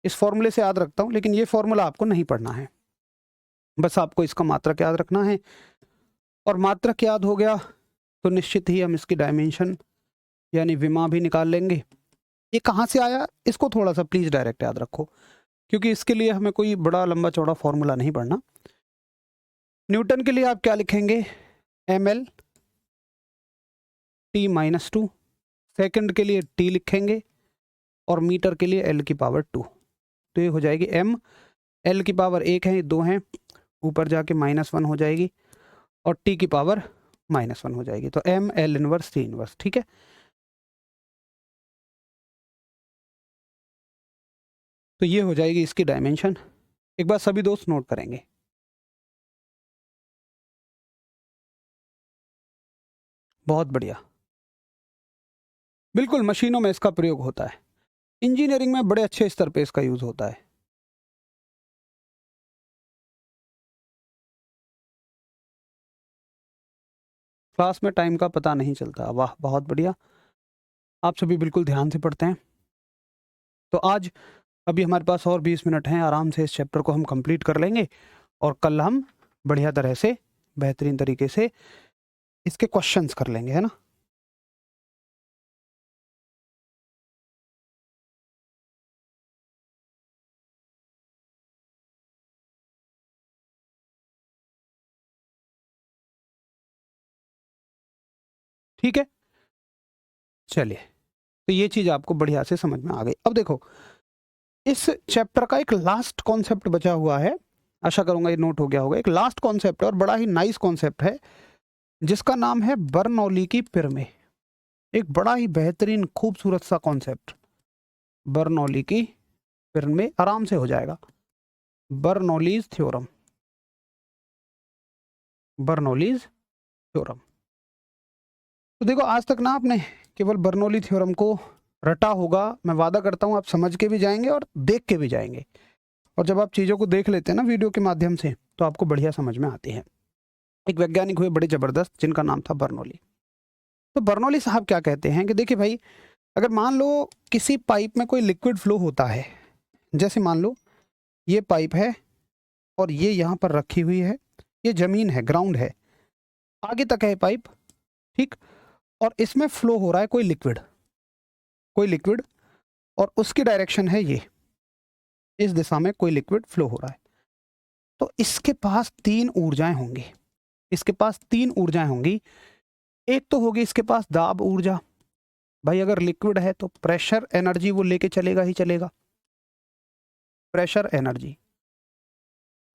इस फॉर्मूले से याद रखता हूँ, लेकिन ये फॉर्मूला आपको नहीं पढ़ना है, बस आपको इसका मात्रक याद रखना है। और मात्रक याद हो गया तो निश्चित ही हम इसकी डायमेंशन यानी विमा भी निकाल लेंगे। ये कहाँ से आया, इसको थोड़ा सा प्लीज़ डायरेक्ट याद रखो, क्योंकि इसके लिए हमें कोई बड़ा लंबा चौड़ा फॉर्मूला नहीं पढ़ना। न्यूटन के लिए आप क्या लिखेंगे, ml T-2, सेकंड के लिए T लिखेंगे, और मीटर के लिए L की पावर 2। तो ये हो जाएगी m, L की पावर 1 है, 2 हैं, ऊपर जाके -1 हो जाएगी, और T की पावर -1 हो जाएगी। तो m L inverse T inverse. ठीक है, तो ये हो जाएगी इसकी डायमेंशन। एक बार सभी दोस्त नोट करेंगे। बहुत बढ़िया, बिल्कुल मशीनों में इसका प्रयोग होता है, इंजीनियरिंग में बड़े अच्छे स्तर पे इसका यूज होता है। क्लास में टाइम का पता नहीं चलता, वाह बहुत बढ़िया, आप सभी बिल्कुल ध्यान से पढ़ते हैं। तो आज अभी हमारे पास और 20 मिनट हैं, आराम से इस चैप्टर को हम कंप्लीट कर लेंगे और कल हम बढ़िया तरह से बेहतरीन तरीके से इसके क्वेश्चंस कर लेंगे, है ना। ठीक है, चलिए, तो ये चीज आपको बढ़िया से समझ में आ गई। अब देखो, इस चैप्टर का एक लास्ट कॉन्सेप्ट बचा हुआ है, आशा करूंगा ये नोट हो गया होगा। एक लास्ट कॉन्सेप्ट है और बड़ा ही नाइस कॉन्सेप्ट है, जिसका नाम है बर्नौली की पिरामिड। एक बड़ा ही बेहतरीन खूबसूरत सा कॉन्सेप्ट, बर्नौली की पिरामिड, आराम से हो जाएगा। Bernoulli's theorem, Bernoulli's theorem. तो देखो, आज तक ना आपने केवल बर्नौली थ्योरम को रटा होगा, मैं वादा करता हूँ आप समझ के भी जाएंगे और देख के भी जाएंगे। और जब आप चीज़ों को देख लेते हैं ना वीडियो के माध्यम से, तो आपको बढ़िया समझ में आती है। एक वैज्ञानिक हुए बड़े ज़बरदस्त, जिनका नाम था बर्नौली। तो बर्नौली साहब क्या कहते हैं कि देखिए भाई, अगर मान लो किसी पाइप में कोई लिक्विड फ्लो होता है, जैसे मान लो ये पाइप है और ये यहाँ पर रखी हुई है, ये ज़मीन है, ग्राउंड है, आगे तक है पाइप, ठीक, और इसमें फ्लो हो रहा है कोई लिक्विड, कोई लिक्विड, और उसकी डायरेक्शन है ये, इस दिशा में कोई लिक्विड फ्लो हो रहा है। तो इसके पास तीन ऊर्जाएं होंगी, इसके पास तीन ऊर्जाएं होंगी। एक तो होगी इसके पास दाब ऊर्जा, भाई अगर लिक्विड है तो प्रेशर एनर्जी वो लेके चलेगा ही चलेगा, प्रेशर एनर्जी।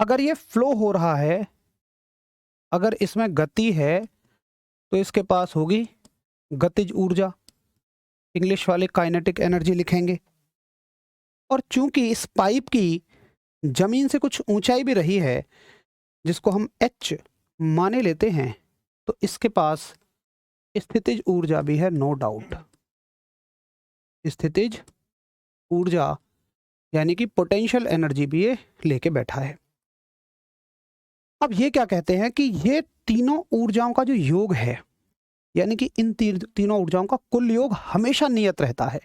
अगर ये फ्लो हो रहा है, अगर इसमें गति है, तो इसके पास होगी गतिज ऊर्जा, इंग्लिश वाले काइनेटिक एनर्जी लिखेंगे। और चूंकि इस पाइप की जमीन से कुछ ऊंचाई भी रही है, जिसको हम एच माने लेते हैं, तो इसके पास स्थितिज ऊर्जा भी है, नो डाउट। स्थितिज ऊर्जा यानी कि पोटेंशियल एनर्जी भी ये लेके बैठा है। अब ये क्या कहते हैं कि ये तीनों ऊर्जाओं का जो योग है, यानी कि इन तीनों ऊर्जाओं का कुल योग हमेशा नियत रहता है,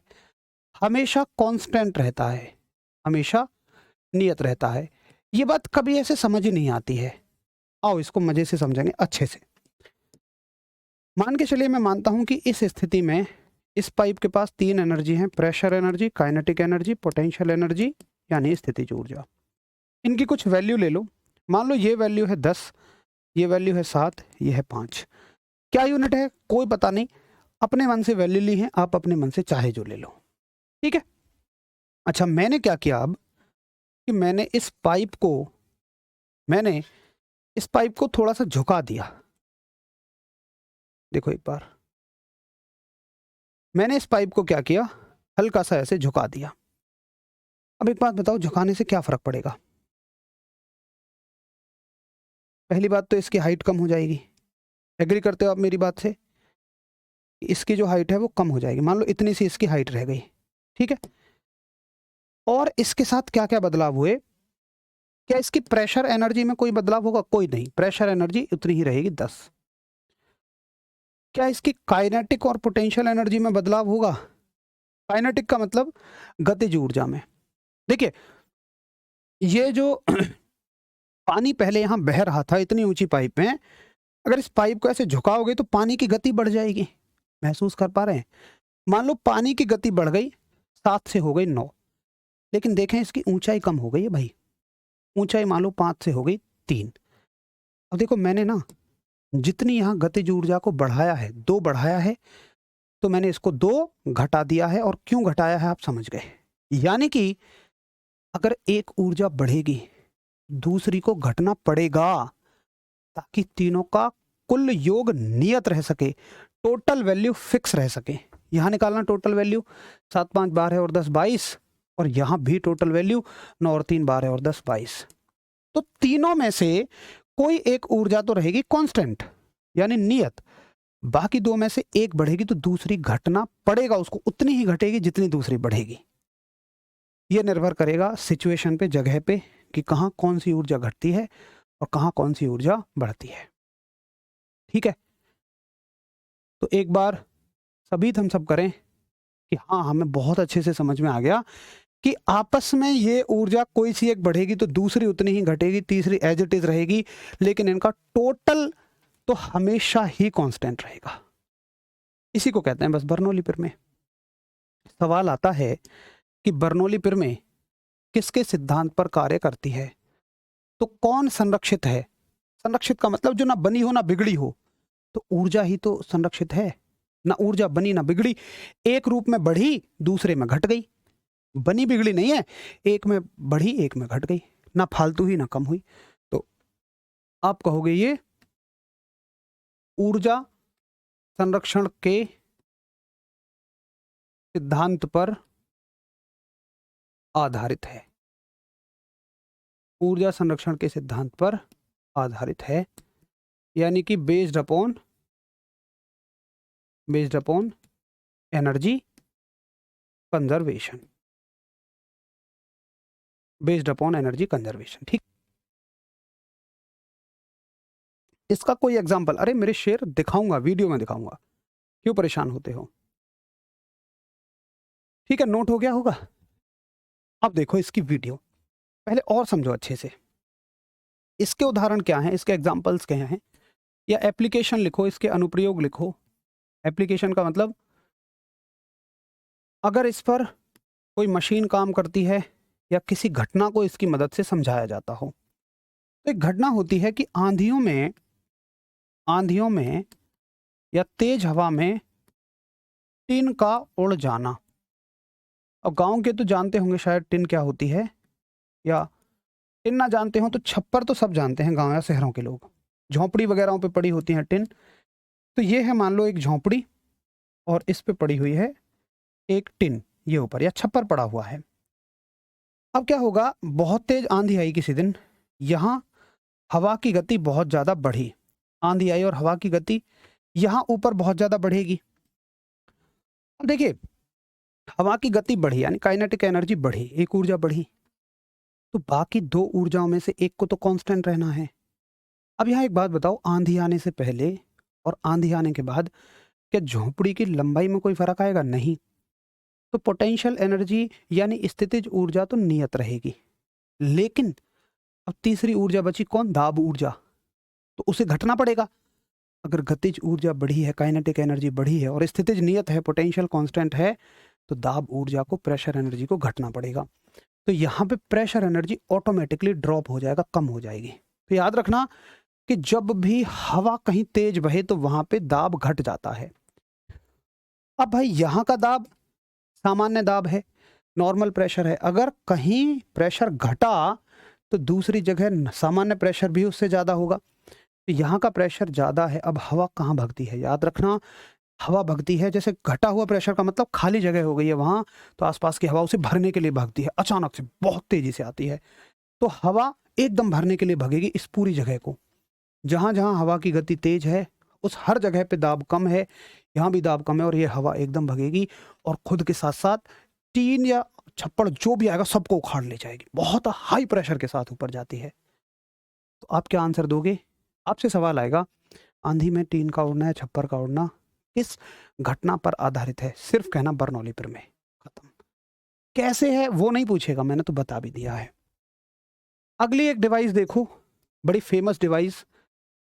हमेशा कांस्टेंट रहता है, हमेशा नियत रहता है। ये बात कभी ऐसे समझ ही नहीं आती है। आओ इसको मजे से समझेंगे अच्छे से। मान के चलिए, मैं मानता हूं कि इस स्थिति में इस पाइप के पास तीन एनर्जी हैं, pressure energy, kinetic energy, potential energy, यानी स्थितिज ऊर्जा। इनकी कुछ वैल्यू ले लो, मान लो ये वैल्यू है 10, ये वैल्यू है 7, ये है 5। क्या यूनिट है कोई पता नहीं, अपने मन से वैल्यू ली है, आप अपने मन से चाहे जो ले लो, ठीक है। अच्छा, मैंने क्या किया अब कि मैंने इस पाइप को थोड़ा सा झुका दिया। देखो एक बार, मैंने इस पाइप को क्या किया, हल्का सा ऐसे झुका दिया। अब एक बात बताओ, झुकाने से क्या फर्क पड़ेगा? पहली बात तो इसकी हाइट कम हो जाएगी। एग्री करते हो आप मेरी बात से? इसकी जो हाइट है वो कम हो जाएगी, मान लो इतनी सी इसकी हाइट रह गई, ठीक है। और इसके साथ क्या क्या बदलाव हुए? क्या इसकी प्रेशर एनर्जी में कोई बदलाव होगा? कोई नहीं, प्रेशर एनर्जी उतनी ही रहेगी 10। क्या इसकी काइनेटिक और पोटेंशियल एनर्जी में बदलाव होगा? काइनेटिक का मतलब गतिज ऊर्जा में। देखिए, ये जो पानी पहले यहां बह रहा था इतनी ऊंची पाइप में, अगर इस पाइप को ऐसे झुकाओगे तो पानी की गति बढ़ जाएगी, महसूस कर पा रहे हैं? मान लो पानी की गति बढ़ गई, 7 से हो गई 9, लेकिन देखें इसकी ऊंचाई कम हो गई है भाई, ऊंचाई मान लो 5 से हो गई 3। अब देखो, मैंने ना जितनी यहाँ गतिज ऊर्जा को बढ़ाया है, 2 बढ़ाया है, तो मैंने इसको 2 घटा दिया है। और क्यों घटाया है आप समझ गए, यानी कि अगर एक ऊर्जा बढ़ेगी, दूसरी को घटना पड़ेगा, ताकि तीनों का कुल योग नियत रह सके, टोटल वैल्यू फिक्स रह सके। यहां निकालना टोटल वैल्यू, 7 5 12 और 10 22, और यहाँ भी टोटल वैल्यू 9 और 3 12 और 10 22। तो तीनों में से कोई एक ऊर्जा तो रहेगी कांस्टेंट यानी नियत, बाकी दो में से एक बढ़ेगी तो दूसरी घटना पड़ेगा, उसको उतनी ही घटेगी जितनी दूसरी बढ़ेगी। यह निर्भर करेगा सिचुएशन पे, जगह पे, कि कहाँ कौन सी ऊर्जा घटती है और कहाँ कौन सी ऊर्जा बढ़ती है। ठीक है, तो एक बार सभी हम सब करें कि हाँ हमें बहुत अच्छे से समझ में आ गया कि आपस में ये ऊर्जा कोई सी एक बढ़ेगी तो दूसरी उतनी ही घटेगी, तीसरी एज इट इज रहेगी, लेकिन इनका टोटल तो हमेशा ही कांस्टेंट रहेगा। इसी को कहते हैं बस बर्नौली प्रमेय। सवाल आता है कि बर्नौली प्रमेय किसके सिद्धांत पर कार्य करती है, तो कौन संरक्षित है। संरक्षित का मतलब जो ना बनी हो ना बिगड़ी हो, तो ऊर्जा ही तो संरक्षित है। ना ऊर्जा बनी ना बिगड़ी, एक रूप में बढ़ी दूसरे में घट गई, बनी बिगड़ी नहीं है, एक में बढ़ी एक में घट गई, ना फालतू ही ना कम हुई। तो आप कहोगे ये ऊर्जा संरक्षण के सिद्धांत पर आधारित है। ऊर्जा संरक्षण के सिद्धांत पर आधारित है, यानी कि based upon energy conservation, based upon energy conservation. ठीक, इसका कोई एग्जांपल, अरे मेरे शेर दिखाऊंगा, वीडियो में दिखाऊंगा, क्यों परेशान होते हो। ठीक है, नोट हो गया होगा। अब देखो इसकी वीडियो, पहले और समझो अच्छे से। इसके उदाहरण क्या हैं, इसके एग्जांपल्स क्या हैं, या एप्लीकेशन लिखो, इसके अनुप्रयोग लिखो। एप्लीकेशन का मतलब अगर इस पर कोई मशीन काम करती है या किसी घटना को इसकी मदद से समझाया जाता हो। तो एक घटना होती है कि आंधियों में या तेज हवा में टिन का उड़ जाना। अब गांव के तो जानते होंगे शायद टिन क्या होती है, या टिन ना जानते हो तो छप्पर तो सब जानते हैं, गांव या शहरों के लोग। झोंपड़ी वगैरह पे पड़ी होती हैं टिन। तो ये है मान लो एक झोंपड़ी और इस पे पड़ी हुई है एक टिन, ये ऊपर या छप्पर पड़ा हुआ है। अब क्या होगा, बहुत तेज आंधी आई किसी दिन, यहाँ हवा की गति बहुत ज्यादा बढ़ी। आंधी आई और हवा की गति यहाँ ऊपर बहुत ज्यादा बढ़ेगी। अब देखिए, हवा की गति बढ़ी यानी काइनेटिक एनर्जी बढ़ी, एक ऊर्जा बढ़ी, तो बाकी दो ऊर्जाओं में से एक को तो कांस्टेंट रहना है। अब यहाँ एक बात बताओ, आंधी आने से पहले और आंधी आने के बाद क्या झोंपड़ी की लंबाई में कोई फर्क आएगा? नहीं। तो पोटेंशियल एनर्जी यानी स्थितिज ऊर्जा तो नियत रहेगी, लेकिन अब तीसरी ऊर्जा बची कौन? दाब ऊर्जा, तो उसे घटना पड़ेगा। अगर गतिज ऊर्जा बढ़ी है, काइनेटिक एनर्जी बढ़ी है और स्थितिज नियत है, पोटेंशियल कांस्टेंट है, तो दाब ऊर्जा को, प्रेशर एनर्जी को घटना पड़ेगा। तो यहाँ पे प्रेशर एनर्जी ऑटोमेटिकली ड्रॉप हो जाएगा, कम हो जाएगी। तो याद रखना कि जब भी हवा कहीं तेज बहे तो वहां पे दाब घट जाता है। अब भाई यहाँ का दाब सामान्य दाब है, नॉर्मल प्रेशर है। अगर कहीं प्रेशर घटा तो दूसरी जगह सामान्य प्रेशर भी उससे ज्यादा होगा। तो यहाँ का प्रेशर ज्यादा है। अब हवा कहाँ भगती है? याद रखना, हवा भगती है, जैसे घटा हुआ प्रेशर का मतलब खाली जगह हो गई है वहां, तो आसपास की हवा उसे भरने के लिए भागती है, अचानक से बहुत तेजी से आती है। तो हवा एकदम भरने के लिए भगेगी इस पूरी जगह को। जहां जहां हवा की गति तेज है उस हर जगह पे दाब कम है, यहाँ भी दाब कम है, और ये हवा एकदम भगेगी और खुद के साथ साथ टीन या छप्पड़ जो भी आएगा सबको उखाड़ ले जाएगी, बहुत हाई प्रेशर के साथ ऊपर जाती है। तो आप क्या आंसर दोगे? आपसे सवाल आएगा, आंधी में टीन का उड़ना या छप्पर का उड़ना किस घटना पर आधारित है? सिर्फ कहना बर्नौली प्रमेय, खत्म। कैसे है वो नहीं पूछेगा, मैंने तो बता भी दिया है। अगली एक डिवाइस देखो, बड़ी फेमस डिवाइस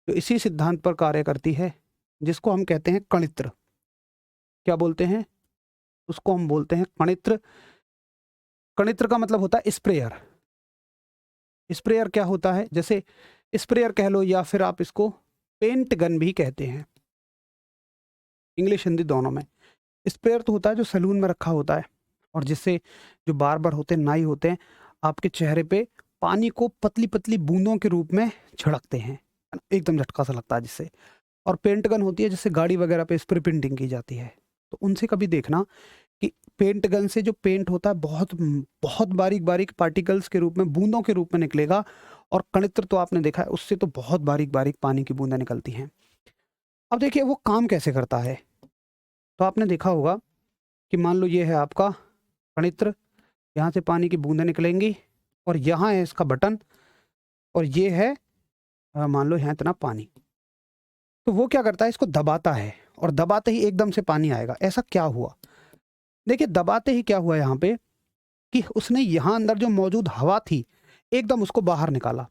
जो इसी सिद्धांत पर कार्य करती है, जिसको हम कहते हैं कणित्र। क्या बोलते हैं उसको? हम बोलते हैं कणित्र। कणित्र का मतलब होता है स्प्रेयर। स्प्रेयर क्या होता है? जैसे स्प्रेयर कह लो, या फिर आप इसको पेंट गन भी कहते हैं, इंग्लिश हिंदी दोनों में। स्प्रेयर तो होता है जो सैलून में रखा होता है, और जिससे जो बार्बर होते हैं, नाई होते हैं, आपके चेहरे पे पानी को पतली पतली बूंदों के रूप में छिड़कते हैं, एकदम झटका सा लगता है जिससे। और पेंट गन होती है जिससे गाड़ी वगैरह पे स्प्रे पेंटिंग की जाती है। तो उनसे कभी देखना कि पेंट गन से जो पेंट होता है बहुत बहुत बारीक बारीक पार्टिकल्स के रूप में, बूंदों के रूप में निकलेगा। और कणित्र तो आपने देखा है, उससे तो बहुत बारीक बारीक पानी की बूंदें निकलती हैं। अब देखिए वो काम कैसे करता है। तो आपने देखा होगा कि मान लो ये है आपका कणित्र, यहाँ से पानी की बूंदें निकलेंगी और यहाँ है इसका बटन, और ये है मान लो यहाँ इतना पानी। तो वो क्या करता है, इसको दबाता है और दबाते ही एकदम से पानी आएगा। ऐसा क्या हुआ, देखिए दबाते ही क्या हुआ यहाँ पे कि उसने यहाँ अंदर जो मौजूद हवा थी एकदम उसको बाहर निकाला।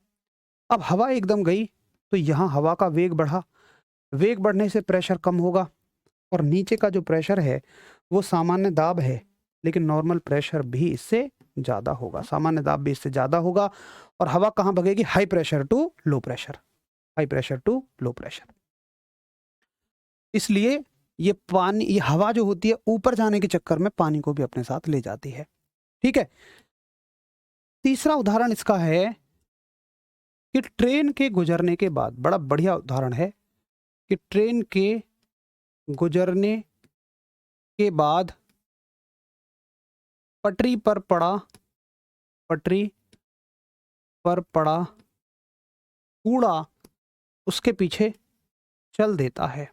अब हवा एकदम गई तो यहाँ हवा का वेग बढ़ा, वेग बढ़ने से प्रेशर कम होगा और नीचे का जो प्रेशर है वो सामान्य दाब है, लेकिन नॉर्मल प्रेशर भी इससे ज़्यादा होगा, सामान्य दाब भी इससे ज़्यादा होगा। और हवा कहाँ भगेगी, high pressure to low pressure, high pressure to low pressure. इसलिए ये पानी, ये हवा जो होती है ऊपर जाने के चक्कर में पानी को भी अपने साथ ले जाती है। ठीक है, तीसरा उदाहरण इसका है कि ट्रेन के गुजरने के बाद, बड़ा बढ़िया उदाहरण है कि ट्रेन के गुजरने के बाद पटरी पर पड़ा कूड़ा उसके पीछे चल देता है।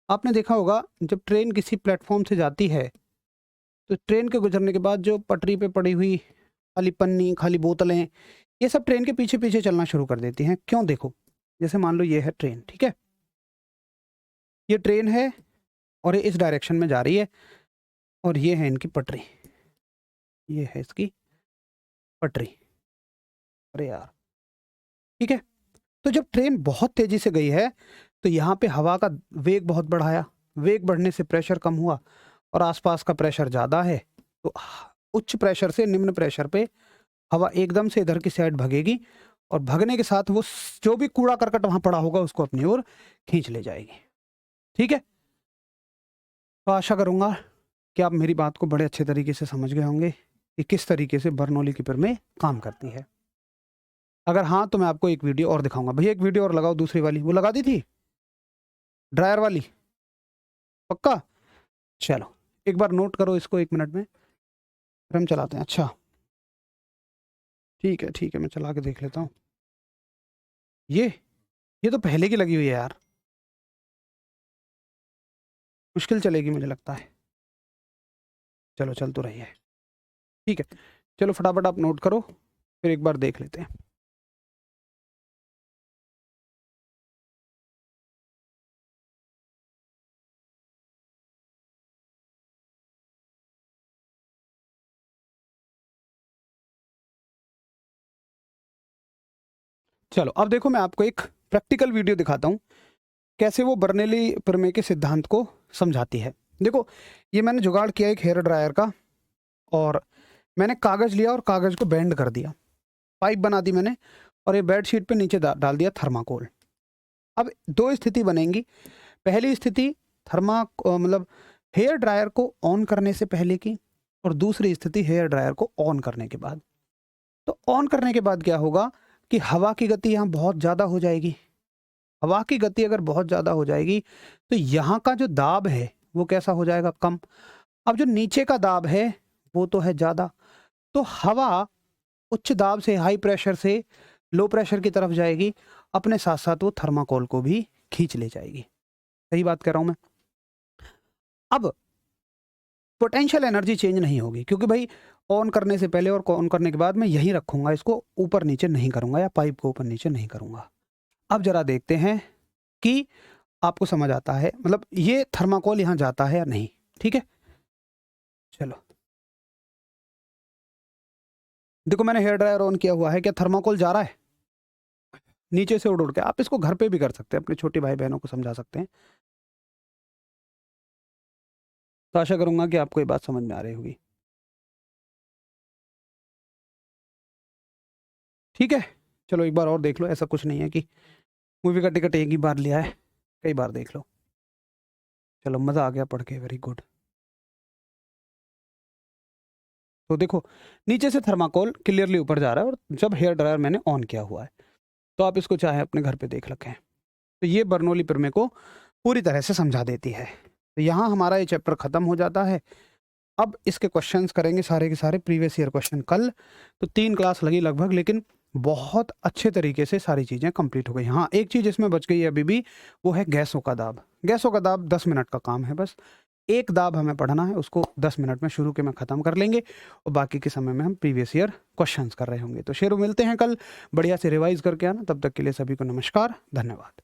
आपने देखा होगा जब ट्रेन किसी प्लेटफॉर्म से जाती है तो ट्रेन के गुजरने के बाद जो पटरी पे पड़ी हुई खाली पन्नी, खाली बोतलें, ये सब ट्रेन के पीछे पीछे चलना शुरू कर देती हैं। क्यों, देखो जैसे मान लो ये है ट्रेन, ठीक है, ये ट्रेन है और ये इस डायरेक्शन में जा रही है और ये है इनकी पटरी, ये है इसकी पटरी। अरे यार, ठीक है, तो जब ट्रेन बहुत तेजी से गई है तो यहाँ पे हवा का वेग बहुत बढ़ाया, वेग बढ़ने से प्रेशर कम हुआ और आसपास का प्रेशर ज़्यादा है, तो उच्च प्रेशर से निम्न प्रेशर पे हवा एकदम से इधर की साइड भगेगी और भगने के साथ वो जो भी कूड़ा करकट वहाँ पड़ा होगा उसको अपनी ओर खींच ले जाएगी। ठीक है, तो आशा करूँगा कि आप मेरी बात को बड़े अच्छे तरीके से समझ गए होंगे कि किस तरीके से बर्नौली की प्रमेय काम करती है। अगर हाँ तो मैं आपको एक वीडियो और दिखाऊंगा। भैया एक वीडियो और लगाओ, दूसरी वाली वो लगा दी थी ड्रायर वाली, पक्का? चलो एक बार नोट करो इसको 1 मिनट में, फिर हम चलाते हैं। अच्छा ठीक है, मैं चला के देख लेता हूँ। ये तो पहले की लगी हुई है यार, मुश्किल चलेगी मुझे लगता है। चलो चल तो रही है, ठीक है, चलो फटाफट आप नोट करो, फिर एक बार देख लेते हैं। चलो अब देखो, मैं आपको एक प्रैक्टिकल वीडियो दिखाता हूँ कैसे वो बर्नौली प्रमेय के सिद्धांत को समझाती है। देखो ये मैंने जुगाड़ किया एक हेयर ड्रायर का, और मैंने कागज़ लिया और कागज़ को बेंड कर दिया, पाइप बना दी मैंने, और ये बेडशीट पे नीचे डाल दिया थर्माकोल। अब 2 स्थिति बनेंगी। पहली स्थिति मतलब हेयर ड्रायर को ऑन करने से पहले की, और दूसरी स्थिति हेयर ड्रायर को ऑन करने के बाद। तो ऑन करने के बाद क्या होगा कि हवा की गति यहाँ बहुत ज़्यादा हो जाएगी। हवा की गति अगर बहुत ज़्यादा हो जाएगी तो यहाँ का जो दाब है वो कैसा हो जाएगा, कम। अब जो नीचे का दाब है वो तो है ज़्यादा, तो हवा उच्च दाब से, हाई प्रेशर से लो प्रेशर की तरफ जाएगी, अपने साथ साथ वो थर्माकोल को भी खींच ले जाएगी। सही बात कह रहा हूं मैं? अब पोटेंशियल एनर्जी चेंज नहीं होगी, क्योंकि भाई ऑन करने से पहले और ऑन करने के बाद मैं यहीं रखूंगा, इसको ऊपर नीचे नहीं करूंगा या पाइप को ऊपर नीचे नहीं करूंगा। अब जरा देखते हैं कि आपको समझ आता है, मतलब ये थर्माकोल यहाँ जाता है या नहीं। ठीक है, चलो देखो मैंने हेयर ड्रायर ऑन किया हुआ है, क्या थर्माकोल जा रहा है नीचे से उड़ उड़ के? आप इसको घर पे भी कर सकते हैं, अपने छोटे भाई बहनों को समझा सकते हैं। तो आशा करूंगा कि आपको ये बात समझ में आ रही होगी। ठीक है, चलो एक बार और देख लो, ऐसा कुछ नहीं है कि मूवी का टिकट एक ही बार लिया है, कई बार देख लो। चलो मज़ा आ गया पढ़ के, वेरी गुड। तो देखो नीचे से थर्माकोल क्लियरली ऊपर जा रहा है, और जब हेयर ड्रायर मैंने ऑन किया हुआ है, तो आप इसको चाहे अपने घर पे देख रखें। तो ये बर्नौली प्रमेय को पूरी तरह से समझा देती है। तो यहाँ हमारा ये चैप्टर ख़त्म हो जाता है। अब इसके क्वेश्चंस करेंगे सारे के सारे प्रीवियस ईयर क्वेश्चन कल। तो 3 क्लास लगी लगभग, लेकिन बहुत अच्छे तरीके से सारी चीज़ें कंप्लीट हो गई। हाँ, एक चीज़ इसमें बच गई है अभी भी, वो है गैसों का दाब। गैसों का दाब 10 मिनट का काम है, बस एक दाब हमें पढ़ना है, उसको 10 मिनट में शुरू के में ख़त्म कर लेंगे और बाकी के समय में हम प्रीवियस ईयर क्वेश्चंस कर रहे होंगे। तो शेरों मिलते हैं कल, बढ़िया से रिवाइज करके आना। तब तक के लिए सभी को नमस्कार, धन्यवाद।